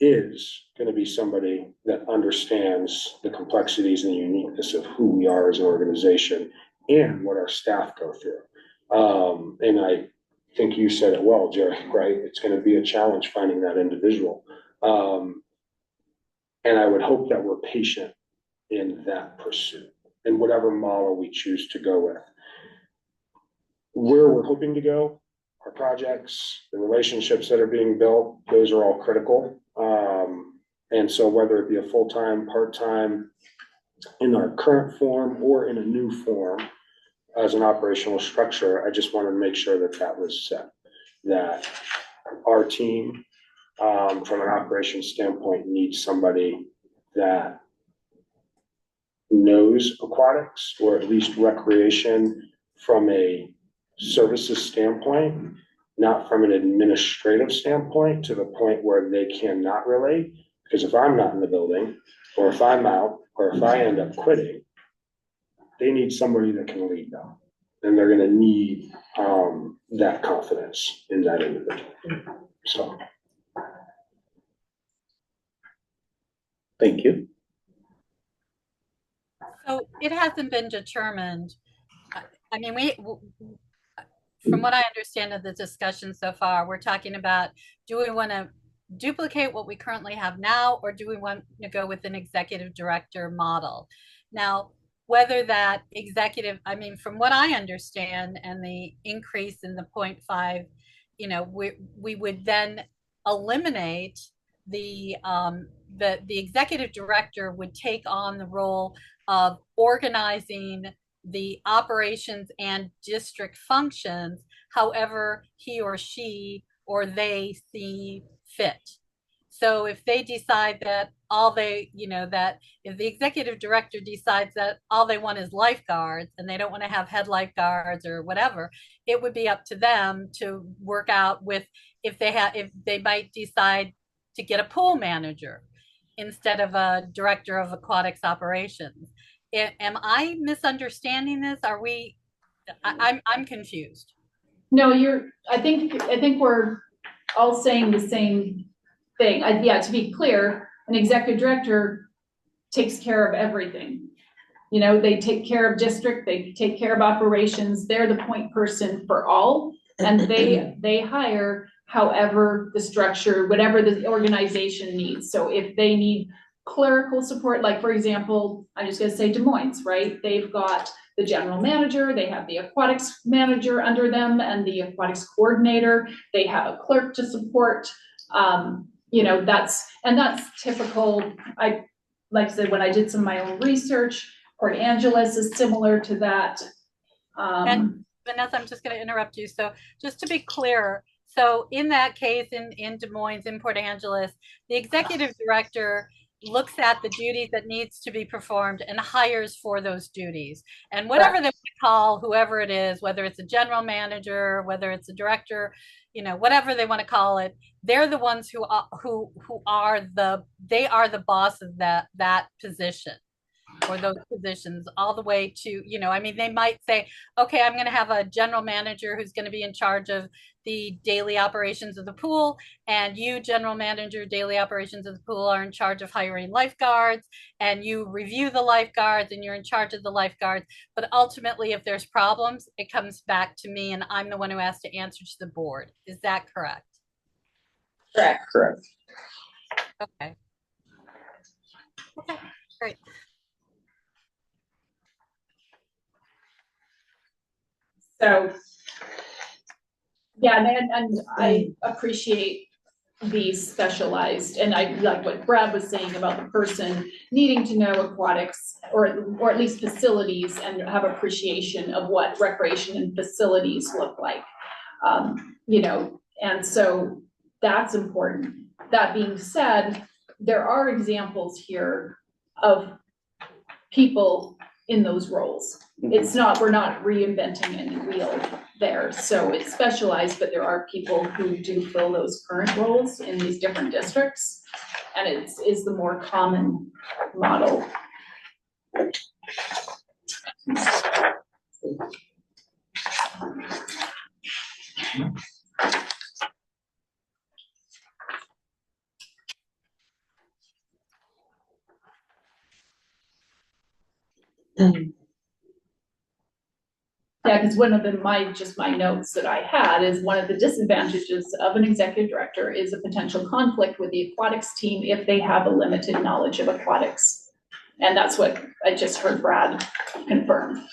is going to be somebody that understands the complexities and the uniqueness of who we are as an organization and what our staff go through. And I think you said it well, Jerry, right? It's going to be a challenge finding that individual. And I would hope that we're patient in that pursuit and whatever model we choose to go with. Where we're hoping to go, our projects, the relationships that are being built, those are all critical. And so whether it be a full-time, part-time, in our current form or in a new form as an operational structure, I just wanted to make sure that that was set, that our team, from an operations standpoint, needs somebody that knows aquatics or at least recreation from a services standpoint, not from an administrative standpoint to the point where they cannot relate. Because if I'm not in the building, or if I'm out, or if I end up quitting, they need somebody that can lead them. And they're gonna need that confidence in that individual. So, Thank you. So it hasn't been determined. I mean, from what I understand of the discussion so far, we're talking about, do we want to duplicate what we currently have now, or do we want to go with an executive director model? Now, whether that executive, I mean, from what I understand, and the increase in the 0.5, we would then eliminate the executive director would take on the role of organizing the operations and district functions however he or she or they see fit. So if they decide that that if the executive director decides that all they want is lifeguards and they don't want to have head lifeguards or whatever, it would be up to them to work out with if they might decide to get a pool manager instead of a director of aquatics operations. Am I misunderstanding this? I'm confused. No, I think we're all saying the same thing. Yeah, to be clear, an executive director takes care of everything. They take care of district, they take care of operations, they're the point person for all, and they hire however the structure, whatever the organization needs. So if they need clerical support, like for example, I'm just gonna say Des Moines, right? They've got the general manager, they have the aquatics manager under them and the aquatics coordinator, they have a clerk to support. That's typical. Like I said, when I did some of my own research, Port Angeles is similar to that. And Vanessa, I'm just going to interrupt you. So just to be clear, so in that case, in Des Moines, in Port Angeles, the executive director looks at the duties that needs to be performed and hires for those duties. And whatever they call whoever it is, whether it's a general manager, whether it's a director, whatever they want to call it, they're the ones who are the boss of that position or those positions all the way to, they might say, okay, I'm going to have a general manager who's going to be in charge of the daily operations of the pool, and you, general manager, daily operations of the pool, are in charge of hiring lifeguards, and you review the lifeguards and you're in charge of the lifeguards. But ultimately, if there's problems, it comes back to me and I'm the one who has to answer to the board. Is that correct? Correct. Okay. Okay, great. So, yeah, and I appreciate these specialized, and I like what Brad was saying about the person needing to know aquatics or at least facilities and have appreciation of what recreation and facilities look like. And so that's important. That being said, there are examples here of people in those roles. We're not reinventing any wheel there. So it's specialized, but there are people who do fill those current roles in these different districts. And it is the more common model. Yeah, because one of my notes that I had is one of the disadvantages of an executive director is a potential conflict with the aquatics team if they have a limited knowledge of aquatics. And that's what I just heard Brad confirm.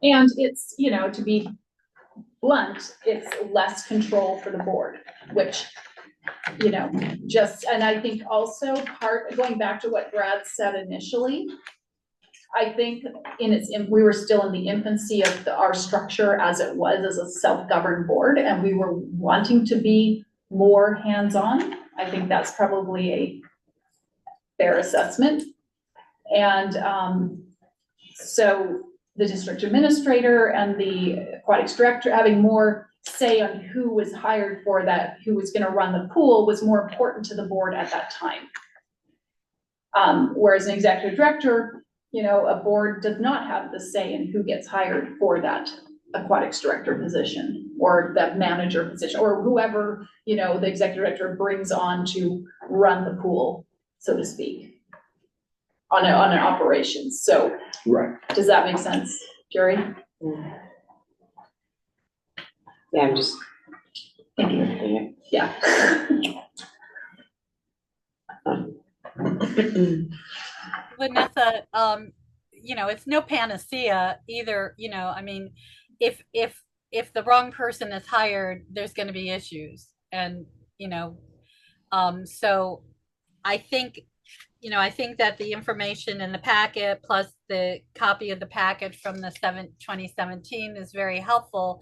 And it's, to be blunt, it's less control for the board, which and I think also going back to what Brad said initially, I think we were still in the infancy of our structure as it was as a self-governed board, and we were wanting to be more hands-on. I think that's probably a fair assessment. And so the district administrator and the aquatics director having more say on who was hired for that, who was going to run the pool, was more important to the board at that time. Whereas an executive director you know, a board does not have the say in who gets hired for that aquatics director position or that manager position or whoever, you know, the executive director brings on to run the pool, so to speak, on an operations. So Right. does that make sense, Jerry? Yeah, I'm just. Thank you. Yeah. Vanessa, you know, it's no panacea either, you know, I mean, if the wrong person is hired, there's gonna be issues. And, you know, so I think, you know, I think that the information in the packet plus the copy of the packet from the 2017 is very helpful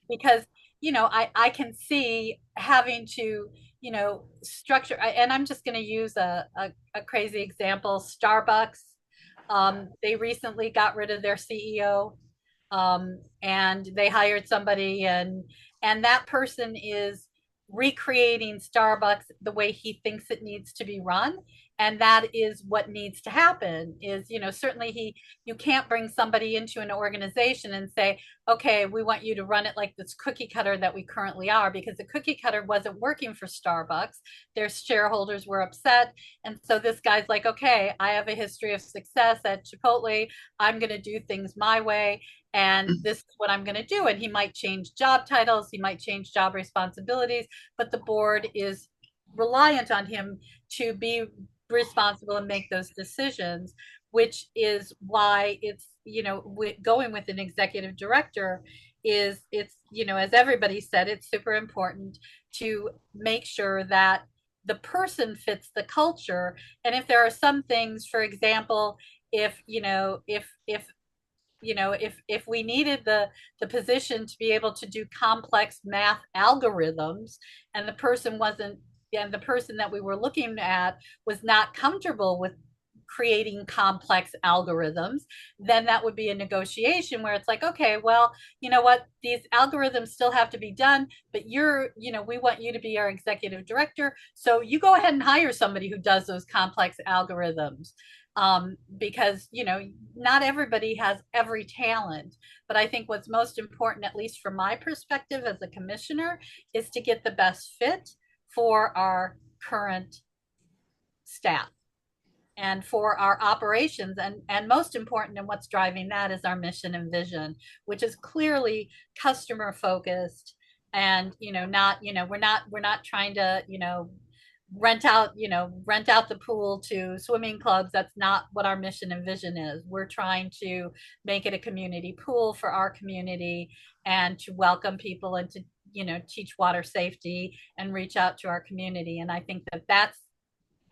because, you know, I can see having to, you know, structure, and I'm just going to use a crazy example, Starbucks. They recently got rid of their CEO, and they hired somebody, and that person is recreating Starbucks the way he thinks it needs to be run. And that is what needs to happen is, you know, certainly you can't bring somebody into an organization and say, okay, we want you to run it like this cookie cutter that we currently are, because the cookie cutter wasn't working for Starbucks. Their shareholders were upset. And so this guy's like, okay, I have a history of success at Chipotle. I'm going to do things my way. And this is what I'm going to do. And he might change job titles, he might change job responsibilities, but the board is reliant on him to be responsible and make those decisions, which is why it's, you know, going with an executive director is, it's, you know, as everybody said, it's super important to make sure that the person fits the culture. And if there are some things, for example, if, you know, if we needed the position to be able to do complex math algorithms and the person wasn't, and the person that we were looking at was not comfortable with creating complex algorithms, then that would be a negotiation where it's like, okay, well, you know what, these algorithms still have to be done, but you're, you know, we want you to be our executive director, so you go ahead and hire somebody who does those complex algorithms. Because, you know, not everybody has every talent, but I think what's most important, at least from my perspective as a commissioner, is to get the best fit for our current staff and for our operations, and most important, and what's driving that is our mission and vision, which is clearly customer focused. And, you know, not, you know, we're not trying to, you know, rent out the pool to swimming clubs. That's not what our mission and vision is. We're trying to make it a community pool for our community and to welcome people and to, you know, teach water safety and reach out to our community. And I think that that's,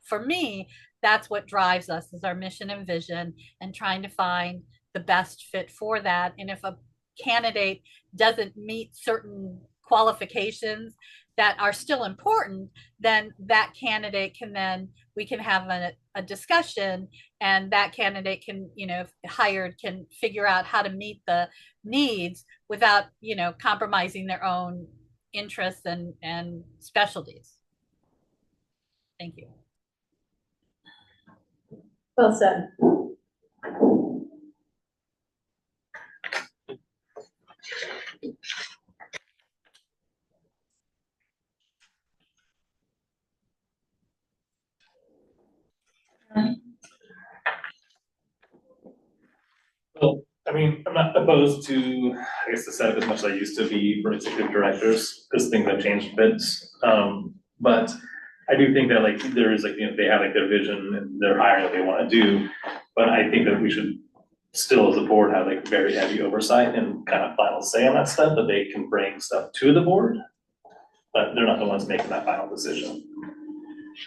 for me, that's what drives us, is our mission and vision, and trying to find the best fit for that. And if a candidate doesn't meet certain qualifications that are still important, then that candidate can, then we can have a discussion, and that candidate can, you know, if hired, can figure out how to meet the needs without, you know, compromising their own interests and specialties. Thank you. Well said. Well, I mean, I'm not opposed to, I guess, the setup as much as I used to be for executive directors, because things have changed a bit. But I do think that, like, there is, like, you know, they have like their vision and their hiring that they want to do, but I think that we should still, as a board, have like very heavy oversight and kind of final say on that stuff, that they can bring stuff to the board, but they're not the ones making that final decision.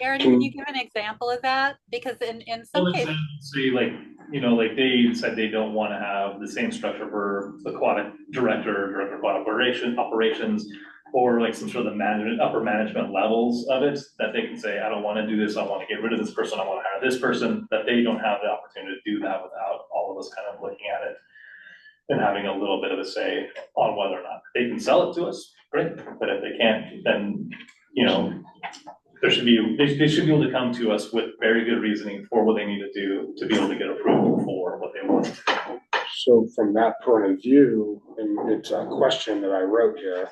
Aaron, can you give an example of that? Because in some cases, say, like, you know, like they said they don't want to have the same structure for aquatic director of aquatic operations, or like some sort of the upper management levels of it, that they can say, I don't want to do this, I want to get rid of this person, I want to hire this person, that they don't have the opportunity to do that without all of us kind of looking at it and having a little bit of a say on whether or not they can sell it to us, great, but if they can't, then, you know, there should be, they should be able to come to us with very good reasoning for what they need to do to be able to get approval for what they want. So from that point of view, and it's a question that I wrote here,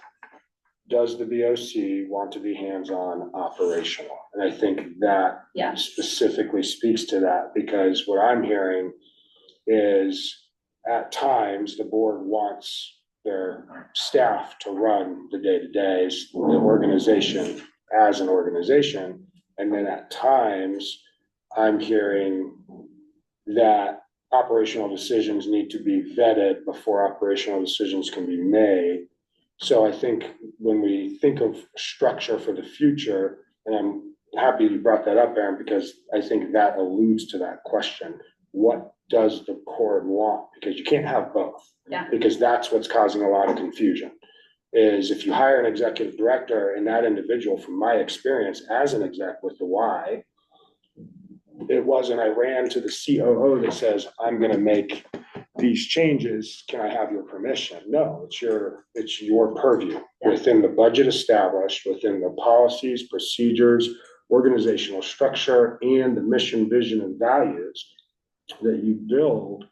does the BoC want to be hands-on operational? And I think that Yeah. specifically speaks to that, because what I'm hearing is at times the board wants their staff to run the day-to-days, the organization as an organization. And then at times I'm hearing that operational decisions need to be vetted before operational decisions can be made. So I think when we think of structure for the future, and I'm happy you brought that up, Aaron, because I think that alludes to that question. What does the board want? Because you can't have both. Yeah. Because that's what's causing a lot of confusion. Is if you hire an executive director and that individual, from my experience as an exec with the Y, it wasn't I ran to the COO that says, I'm gonna make these changes, can I have your permission? No, it's your purview within the budget established, within the policies, procedures, organizational structure, and the mission, vision, and values that you build.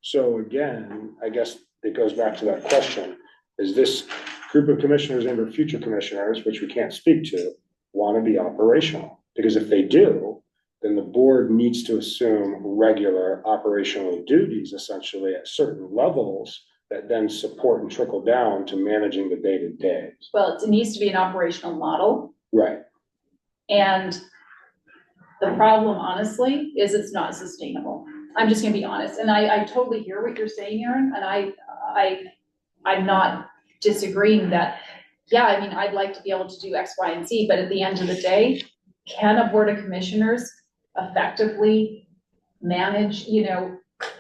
So again, I guess it goes back to that question, is this group of commissioners and or future commissioners, which we can't speak to, want to be operational? Because if they do, then the board needs to assume regular operational duties, essentially at certain levels that then support and trickle down to managing the day-to-day. Well, it needs to be an operational model. Right. And the problem, honestly, is it's not sustainable. I'm just gonna be honest. And I totally hear what you're saying, Aaron, and I'm not disagreeing that, yeah, I mean, I'd like to be able to do X, Y, and Z, but at the end of the day, can a board of commissioners effectively manage,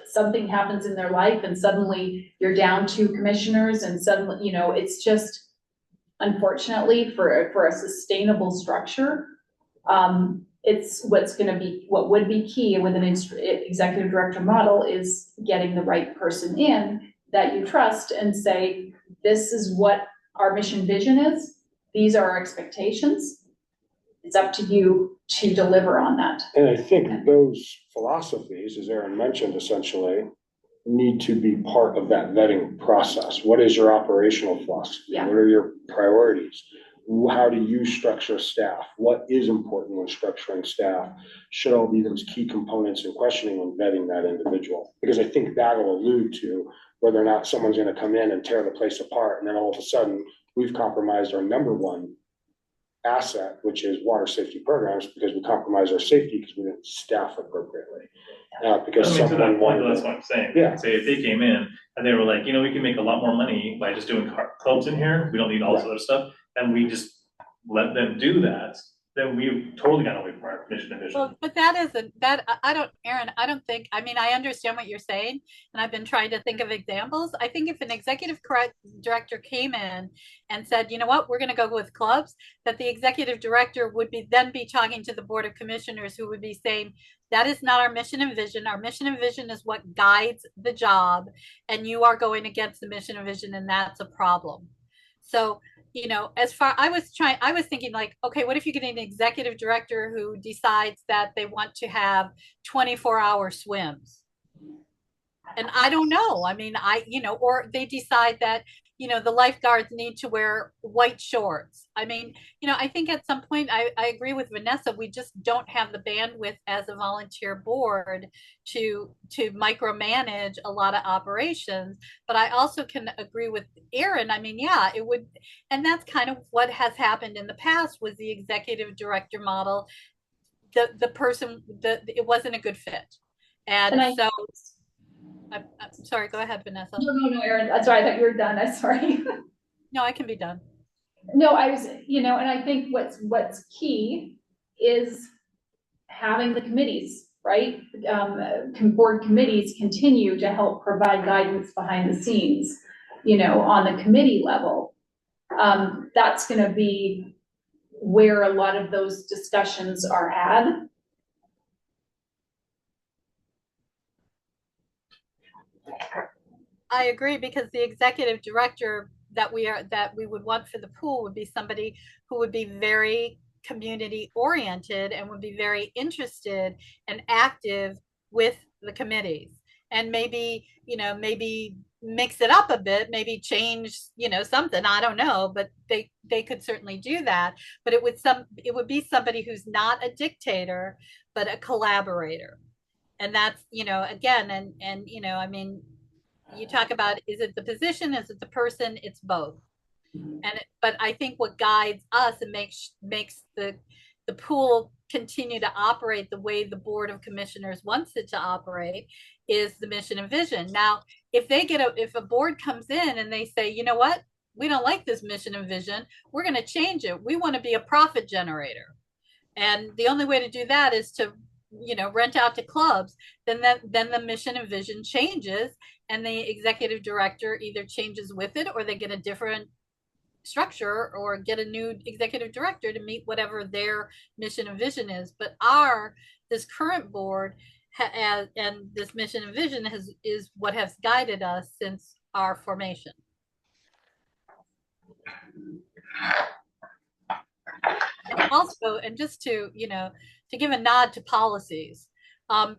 something happens in their life and suddenly you're down 2 commissioners and suddenly, it's just, unfortunately, for a sustainable structure, it's what would be key with an executive director model is getting the right person in that you trust and say, this is what our mission vision is. These are our expectations. It's up to you to deliver on that. And I think those philosophies, as Aaron mentioned, essentially need to be part of that vetting process. What is your operational philosophy? Yeah. What are your priorities? How do you structure staff? What is important when structuring staff? Should all be those key components in questioning when vetting that individual? Because I think that'll allude to whether or not someone's going to come in and tear the place apart, and then all of a sudden we've compromised our number one asset, which is water safety programs, because we compromise our safety because we didn't staff appropriately. Because I mean, to that someone point, wanted, that's what I'm saying. Yeah. Say if they came in and they were like, we can make a lot more money by just doing clubs in here, we don't need all this other stuff, and we just let them do that, then we totally got away from our mission and vision. Well, but Aaron, I don't think, I mean, I understand what you're saying, and I've been trying to think of examples. I think if an executive director came in and said, you know what, we're going to go with clubs, that the executive director would then be talking to the board of commissioners, who would be saying, that is not our mission and vision. Our mission and vision is what guides the job, and you are going against the mission and vision, and that's a problem. So, I was thinking like, okay, what if you get an executive director who decides that they want to have 24-hour swims? And I don't know. I mean, or they decide that, the lifeguards need to wear white shorts. I mean, I think at some point I agree with Vanessa, we just don't have the bandwidth as a volunteer board to micromanage a lot of operations. But I also can agree with Aaron. I mean, yeah, it would, and that's kind of what has happened in the past was the executive director model. The person, it wasn't a good fit. And so I'm sorry, go ahead, Vanessa. No, Aaron, that's sorry, I thought you were done, I'm sorry. No, I can be done. No, I was, and I think what's key is having the committees, right? Board committees continue to help provide guidance behind the scenes, on the committee level. That's gonna be where a lot of those discussions are had. I agree, because the executive director that we would want for the pool would be somebody who would be very community oriented and would be very interested and active with the committees. And maybe, maybe mix it up a bit, maybe change, something, I don't know, but they could certainly do that. But it would be somebody who's not a dictator, but a collaborator. And that's, again, and I mean, you talk about, is it the position, is it the person? It's both. But I think what guides us and makes the pool continue to operate the way the Board of Commissioners wants it to operate is the mission and vision. Now, if a board comes in and they say, you know what, we don't like this mission and vision, we're going to change it. We want to be a profit generator. And the only way to do that is to, rent out to clubs. Then the mission and vision changes, and the executive director either changes with it, or they get a different structure or get a new executive director to meet whatever their mission and vision is. But this current board and this mission and vision is what has guided us since our formation. And also, and just to give a nod to policies,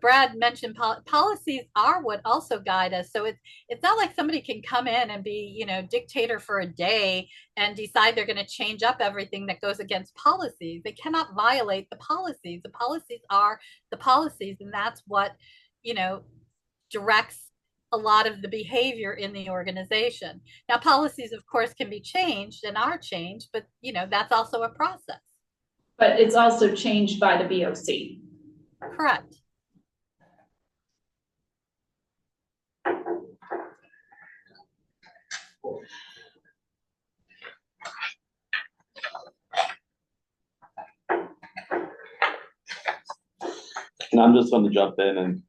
Brad mentioned policies are what also guide us. So it's not like somebody can come in and be, dictator for a day and decide they're going to change up everything that goes against policies. They cannot violate the policies. The policies are the policies, and that's what, directs a lot of the behavior in the organization. Now, policies, of course, can be changed and are changed, but, that's also a process. But it's also changed by the BoC. Correct. And I'm just going to jump in, and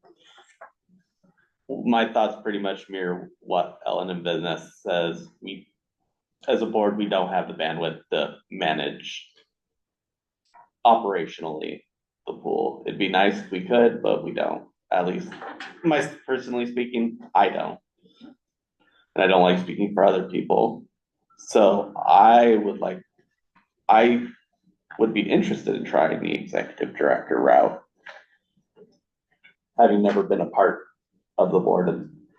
my thoughts pretty much mirror what Ellen in business says. We, as a board, we don't have the bandwidth to manage operationally the pool. It'd be nice if we could, but we don't. At least, personally speaking, I don't. And I don't like speaking for other people. So I would be interested in trying the executive director route. Having never been a part of the board at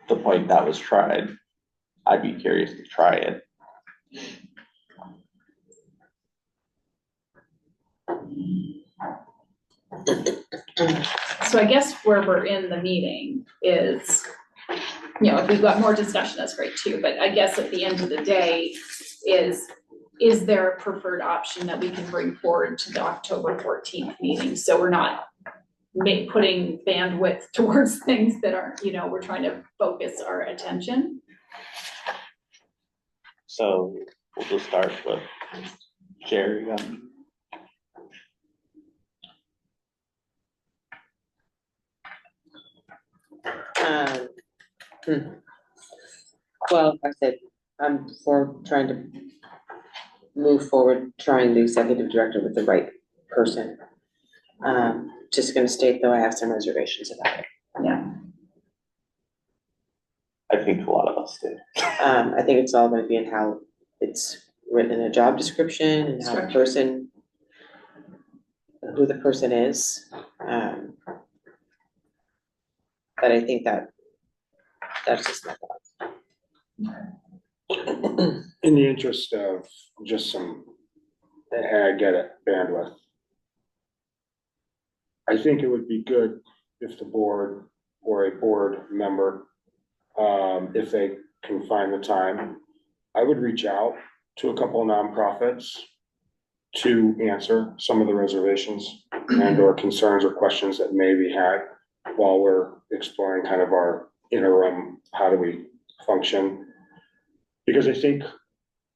the point that was tried, I'd be curious to try it. So I guess where we're in the meeting is, if we've got more discussion, that's great too. But I guess at the end of the day is there a preferred option that we can bring forward to the October 14th meeting? So we're not putting bandwidth towards things that aren't, we're trying to focus our attention. So we'll just start with Jerry. Well, I said, I'm for trying to move forward, trying the executive director with the right person. Just gonna state though, I have some reservations about it. Yeah. I think a lot of us do. I think it's all gonna be in how it's written in a job description and how who the person is. But I think that's just my thoughts. In the interest of just I get it, bandwidth. I think it would be good if the board or a board member, if they can find the time, I would reach out to a couple of nonprofits to answer some of the reservations and or concerns or questions that may be had while we're exploring kind of our interim, how do we function? Because I think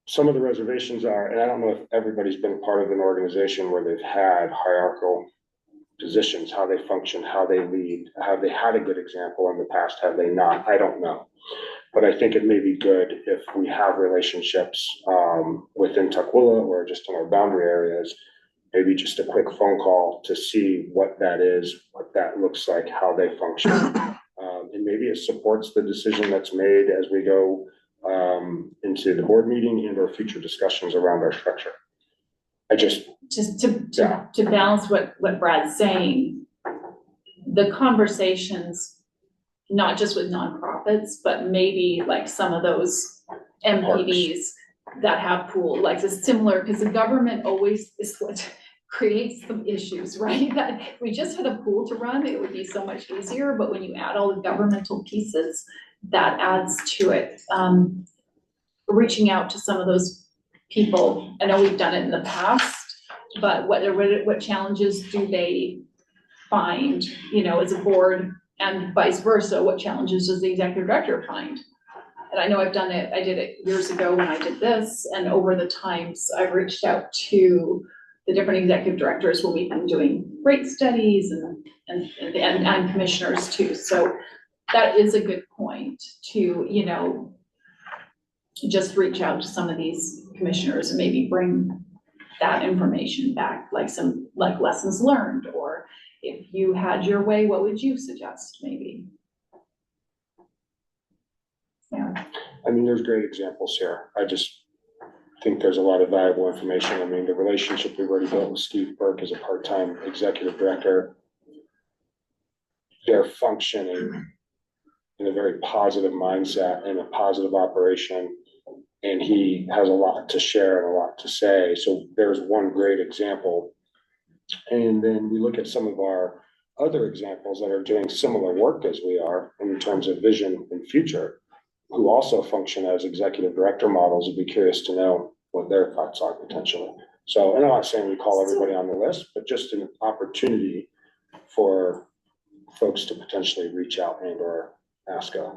some of the reservations are, and I don't know if everybody's been part of an organization where they've had hierarchical positions, how they function, how they lead, have they had a good example in the past, have they not? I don't know. But I think it may be good if we have relationships within Tukwila or just in our boundary areas, maybe just a quick phone call to see what that is, what that looks like, how they function. And maybe it supports the decision that's made as we go into the board meeting and or future discussions around our structure. just, to balance what Brad's saying, the conversations, not just with nonprofits, but maybe like some of those MPDs that have pool, like it's similar, because the government always is what creates the issues, right? That if we just had a pool to run, it would be so much easier, but when you add all the governmental pieces, that adds to it. Reaching out to some of those people, I know we've done it in the past, but what challenges do they find, you know, as a board, and vice versa, what challenges does the executive director find? And I know I've done it, I did it years ago when I did this, and over the times I've reached out to the different executive directors when we've been doing rate studies and commissioners too. So that is a good point to, you know, just reach out to some of these commissioners and maybe bring that information back, like some, like lessons learned, or if you had your way, what would you suggest maybe? Yeah. I mean, there's great examples here. I just think there's a lot of valuable information. I mean, the relationship we've already built with Steve Burke as a part-time executive director, they're functioning in a very positive mindset and a positive operation. And he has a lot to share and a lot to say. So there's one great example. And then we look at some of our other examples that are doing similar work as we are in terms of vision and future, who also function as executive director models. Would be curious to know what their thoughts are potentially. So I'm not saying we call everybody on the list, but just an opportunity for folks to potentially reach out and or ask a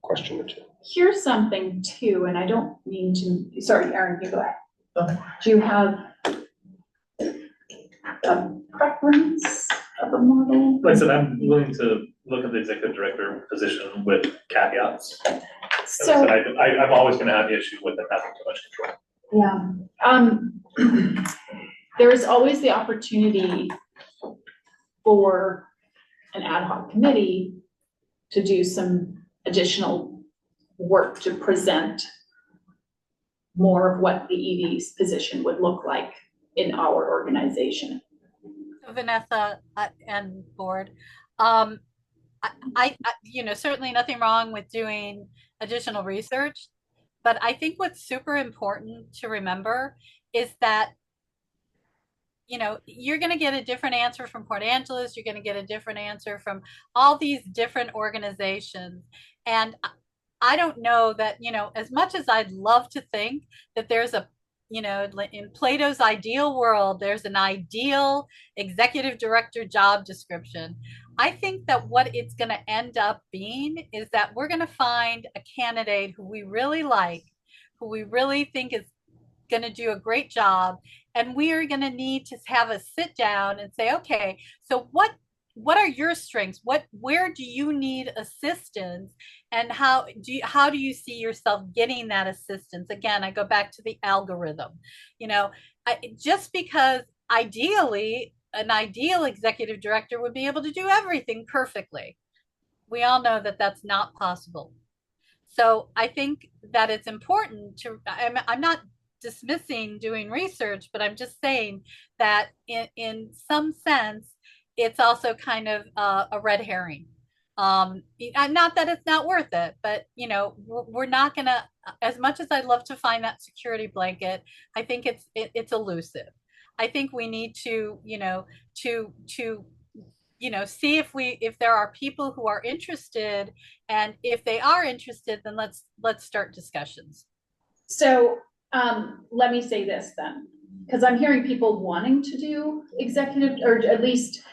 question or two. Here's something too, and I don't mean to, sorry, Aaron, you go ahead. Do you have a preference of a model? Like I said, I'm willing to look at the executive director position with caveats. So I'm always going to have the issue with them having too much control. yeah, there is always the opportunity for an ad hoc committee to do some additional work to present more of what the ED's position would look like in our organization. So Vanessa and board, I you know, certainly nothing wrong with doing additional research, but I think what's super important to remember is that, you know, you're going to get a different answer from Port Angeles, you're going to get a different answer from all these different organizations. And I don't know that, you know, as much as I'd love to think that there's a, you know, in Plato's ideal world, there's an ideal executive director job description. I think that what it's going to end up being is that we're going to find a candidate who we really like, who we really think is going to do a great job. And we are going to need to have a sit down and say, okay, so what are your strengths? Where do you need assistance? And how do you see yourself getting that assistance? Again, I go back to the algorithm. You know, just because ideally an ideal executive director would be able to do everything perfectly, we all know that that's not possible. So I think that it's important to, I'm not dismissing doing research, but I'm just saying that in some sense, it's also kind of a red herring. Not that it's not worth it, but you know, we're not gonna, as much as I'd love to find that security blanket, I think it's elusive. I think we need to, you know, see if there are people who are interested, and if they are interested, then let's start discussions. So let me say this then, because I'm hearing people wanting to do executive, or at least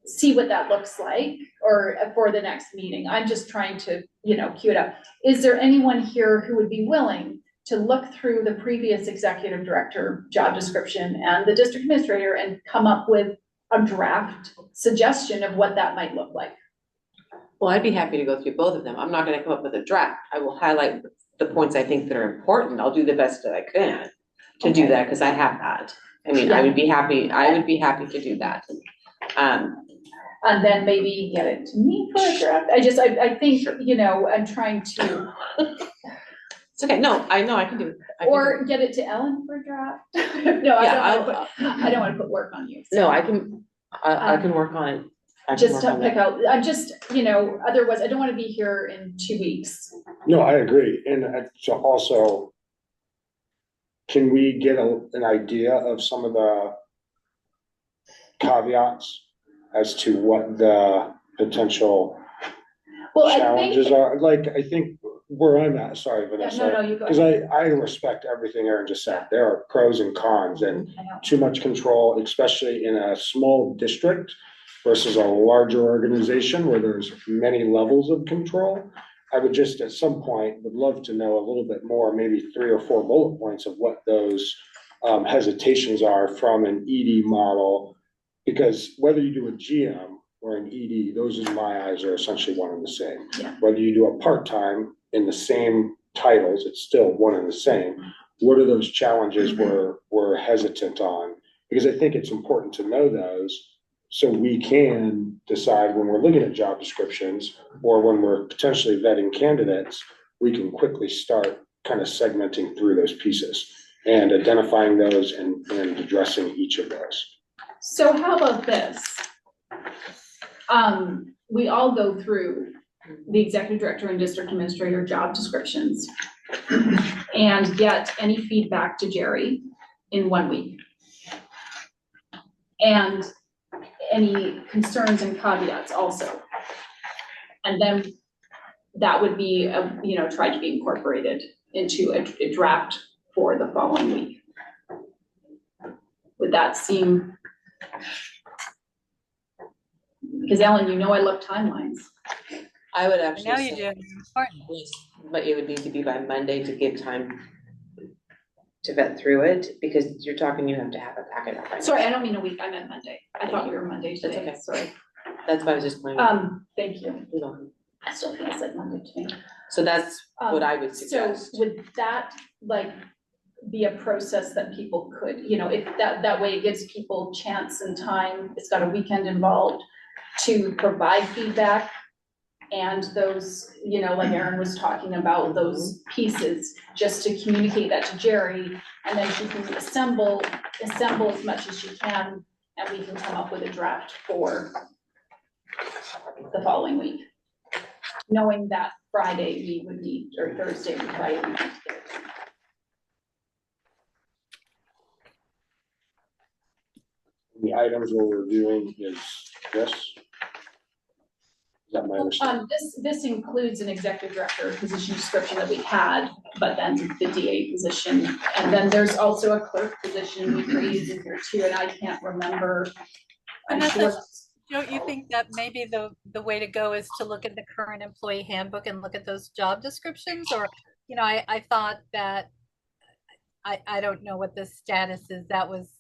see what that looks like, or for the next meeting. I'm just trying to, you know, cue it up. Is there anyone here who would be willing to look through the previous executive director job description and the district administrator and come up with a draft suggestion of what that might look like? Well, I'd be happy to go through both of them. I'm not going to come up with a draft. I will highlight the points I think that are important. I'll do the best that I can to do that, because I have that. I mean, yeah. I would be happy to do that. And then maybe get it to me for a draft. I think, you know, I'm trying to It's okay. No, I know I can do it. I can do it. Or get it to Ellen for a draft? No, I don't wanna put work on you. so. No, I can, I can work on it. I can Just work to on pick that. out, I'm just, otherwise I don't wanna be here in 2 weeks. No, I agree, and so also, can we get an idea of some of the caveats as to what the potential Well, I challenges think, are? Like, I think where I'm at, sorry, no, Vanessa, you go because ahead. I respect everything Erin just said. There are pros and cons, and I know. too much control, especially in a small district versus a larger organization where there's many levels of control. I would just, at some point, would love to know a little bit more, maybe 3 or 4 bullet points of what those hesitations are from an ED model. Because whether you do a GM or an ED, those in my eyes are essentially one and the same. Yeah. Whether you do a part-time in the same titles, it's still one and the same. What are those challenges we're hesitant on? Because I think it's important to know those so we can decide when we're looking at job descriptions or when we're potentially vetting candidates, we can quickly start kind of segmenting through those pieces and identifying those and addressing each of those. So how about this? We all go through the executive director and district administrator job descriptions and get any feedback to Jerry in 1 week. And any concerns and caveats also. And then that would be, try to be incorporated into a draft for the following week. Would that seem? Because Ellen, I love timelines. I would I actually know you say do, it's important. yes, but it would need to be by Monday to give time to vet through it, because you're talking, you have to have a packet up. Right? Sorry, I don't mean a week, I meant Monday. I thought we were Monday That's today, okay. sorry. That's why I was just playing. Thank you. You know. I still think I said Monday to me. So that's what I would So suggest. would that be a process that people could, if that way it gives people chance and time, it's got a weekend involved to provide feedback and those, like Erin was talking about, those pieces, just to communicate that to Jerry, and then she can assemble as much as she can, and we can come up with a draft for the following week. Knowing that Friday we would need, or Thursday and Friday we need to get it done. The items we're reviewing is this. Is that my understanding? This includes an executive director position description that we had, but then the DA position, and then there's also a clerk position we created in here too, and I can't remember. I'm sure. Don't you think that maybe the way to go is to look at the current employee handbook and look at those job descriptions? Or, I thought that, I don't know what the status is, that was,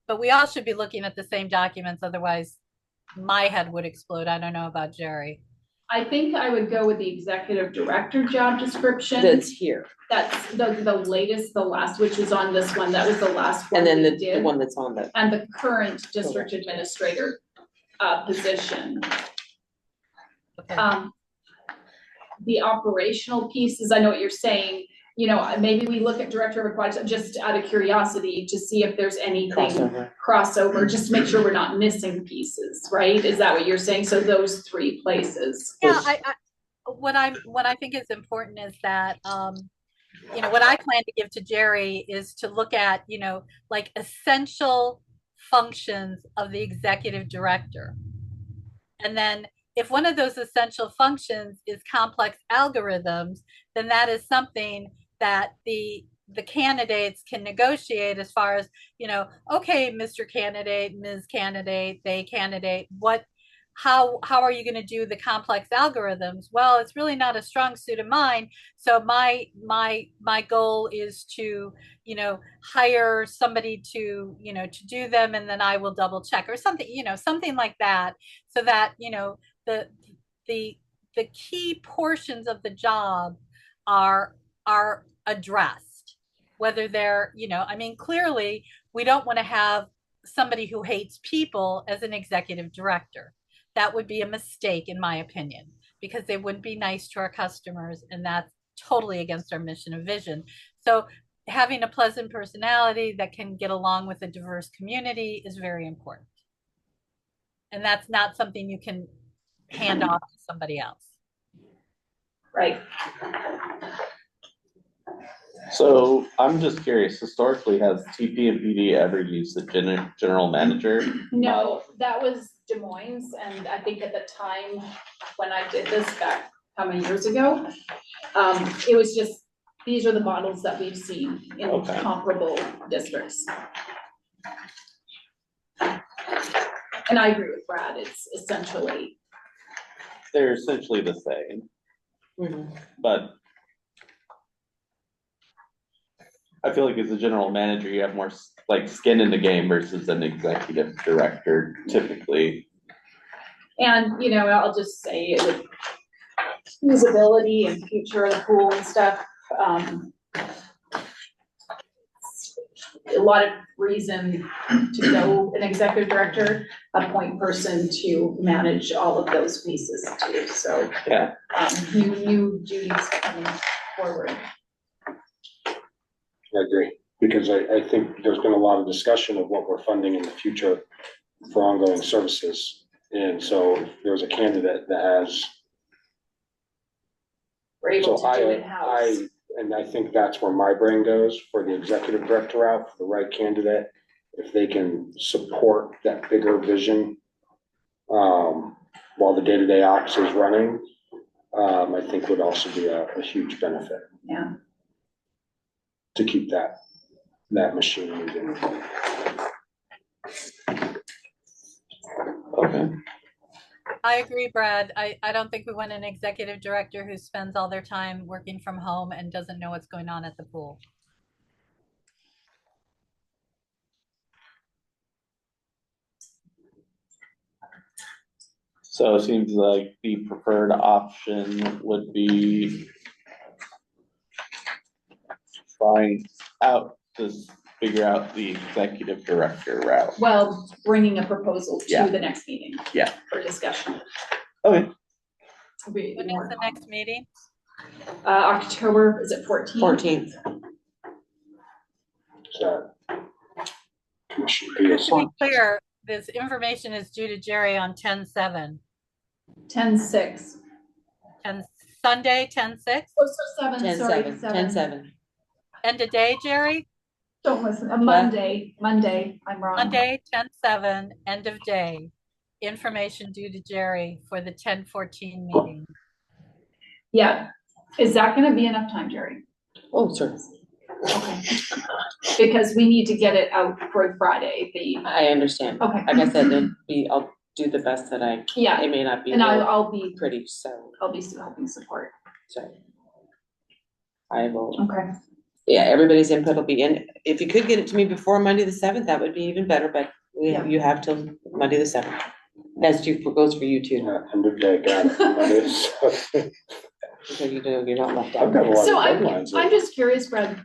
but we all should be looking at the same documents, otherwise my head would explode. I don't know about Jerry. I think I would go with the executive director job description. That's here. That's the latest, the last, which was on this one, that was the last one And then we the did. one that's on the. And the current district administrator position. Okay. The operational pieces, I know what you're saying, maybe we look at director of aquatics just out of curiosity to see if there's anything crossover, just to make sure we're not missing pieces, right? Is that what you're saying? So those 3 places. Yeah, what I think is important is that, what I plan to give to Jerry is to look at, essential functions of the executive director. And then if one of those essential functions is complex algorithms, then that is something that the candidates can negotiate as far as, okay, Mr. Candidate, Ms. Candidate, they candidate, how are you going to do the complex algorithms? Well, it's really not a strong suit of mine. So my goal is to, hire somebody to, to do them, and then I will double check or something, something like that, so that, the key portions of the job are addressed, whether they're, clearly we don't want to have somebody who hates people as an executive director. that would be a mistake, in my opinion, because they wouldn't be nice to our customers, and that's totally against our mission and vision. So having a pleasant personality that can get along with a diverse community is very important. And that's not something you can hand off to somebody else. Right. So I'm just curious, historically, has TP and PD ever used the general manager? No, that was Des Moines, and I think at the time when I did this back how many years ago, it was just, these are the models that we've seen in Okay. comparable districts. And I agree with Brad, it's essentially. They're essentially the same, Mhm. but I feel like as a general manager, you have more like skin in the game versus an executive director typically. And, you know, I'll just say with usability and future of the pool and stuff, a lot of reason to go an executive director, a point person to manage all of those pieces too, so. Yeah. New duties coming forward. I agree, because I think there's been a lot of discussion of what we're funding in the future for ongoing services. And so if there's a candidate that has. We're able So to do in-house. And I think that's where my brain goes for the executive director route, for the right candidate, if they can support that bigger vision, while the day-to-day ops is running, I think would also be a huge benefit. Yeah. To keep that machine moving. Okay. I agree, Brad. I don't think we want an executive director who spends all their time working from home and doesn't know what's going on at the pool. So it seems like the preferred option would be trying out to figure out the executive director route. Well, bringing a proposal Yeah. to the next meeting. Yeah. For discussion. Okay. When is the next meeting? October, is it 14th? 14th. So. Just to be clear, this information is due to Jerry on 10/7. 10/6. And Sunday, 10/6? Oh, so 7, sorry, 10/7, 7. 10/7. End of day, Jerry? Don't listen, Monday, I'm wrong. Monday, 10/7, end of day. Information due to Jerry for the 10/14 meeting. Yeah, is that gonna be enough time, Jerry? Oh, sure. Okay. Because we need to get it out for Friday, I understand. okay. Like I said, I'll do the best that I, Yeah, it may not be and I'll be pretty, so helping support. I will, Okay. yeah, everybody's input will be in. If you could get it to me before Monday the 7th, that would be even better, but Yeah. you have till Monday the 7th. That's goes for you too. End of day, got it. So you're not left I've out. got a lot So of I'm deadlines. just curious, Brad,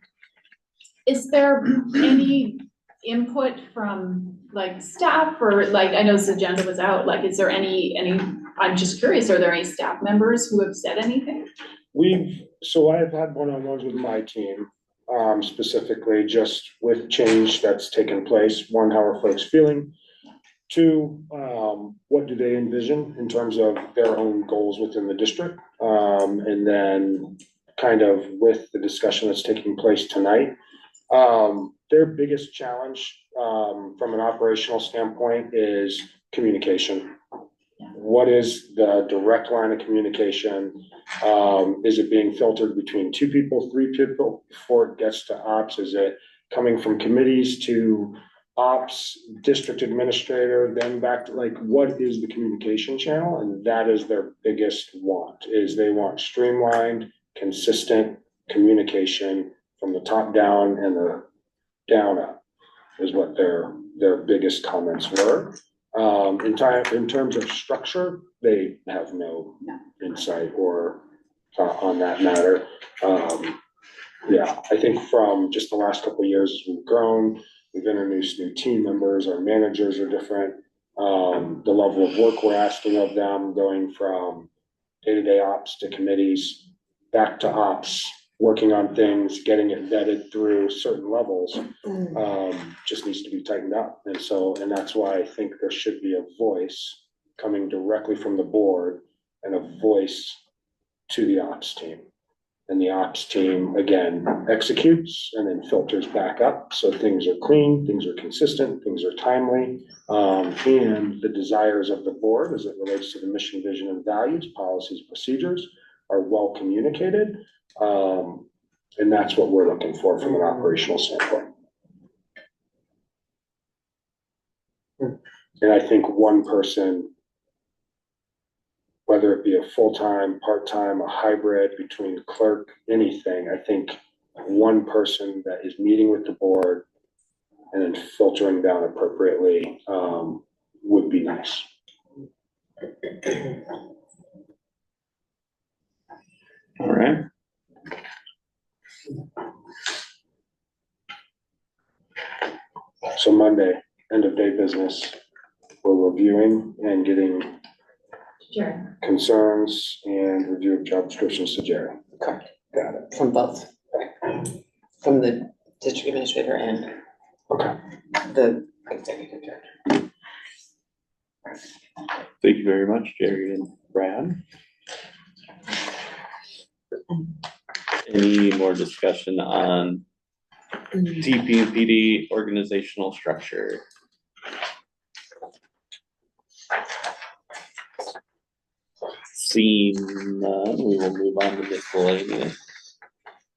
is there any input from like staff or like, I know this agenda was out, like, is there any, I'm just curious, are there any staff members who have said anything? So I've had one-on-ones with my team, specifically just with change that's taken place. One, how are folks feeling? Two, what do they envision in terms of their own goals within the district? And then kind of with the discussion that's taking place tonight, their biggest challenge, from an operational standpoint is communication. What is the direct line of communication? Is it being filtered between 2 people, 3 people before it gets to ops? Is it coming from committees to ops, district administrator, then back to like, what is the communication channel? And that is their biggest want, is they want streamlined, consistent communication from the top down and the down up is what their biggest comments were. In terms of structure, they have no insight or on that matter. Yeah, I think from just the last couple of years as we've grown, we've introduced new team members, our managers are different. the level of work we're asking of them, going from day-to-day ops to committees, back to ops, working on things, getting it vetted through certain levels, just needs to be tightened up. And that's why I think there should be a voice coming directly from the board and a voice to the ops team. And the ops team, again, executes and then filters back up. So things are clean, things are consistent, things are timely. And the desires of the board as it relates to the mission, vision, and values, policies, procedures are well communicated. And that's what we're looking for from an operational standpoint. And I think one person, whether it be a full-time, part-time, a hybrid, between clerk, anything, I think one person that is meeting with the board and then filtering down appropriately would be nice. All right. So Monday, end of day business, we're reviewing and getting Sure. concerns and review of job descriptions to Jerry. Correct. Got it. From both. From the district administrator and Okay. the executive director. Thank you very much, Jerry and Brad. Any more discussion on TP and PD organizational structure? Seeing none, we will move on to miscellaneous.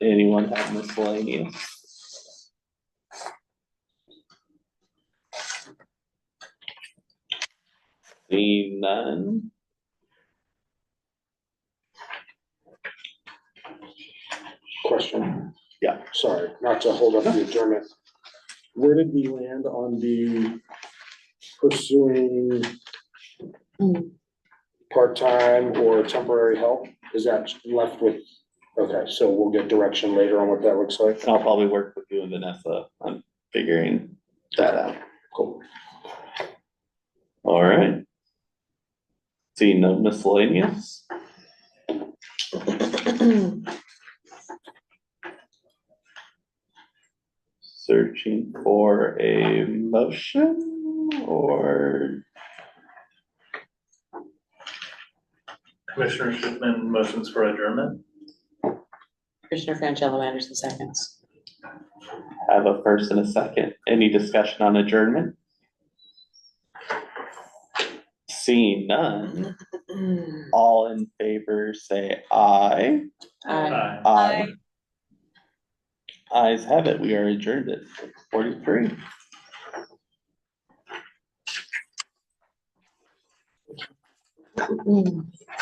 Anyone have miscellaneous? Seeing none. Question. Yeah. Sorry, not to hold up the adjournment. Where did we land on the pursuing part-time or temporary help? Is that left with, okay, so we'll get direction later on what that looks like? And I'll probably work with you and Vanessa on figuring that out. Cool. All right. Seeing no miscellaneous. Searching for a motion or Commissioner Shipman motions for adjournment. Commissioner Francello Anderson seconds. have a first and a second. Any discussion on adjournment? Seeing none, all in favor say aye. Aye. Aye. Ayes have it. We are adjourned at 43.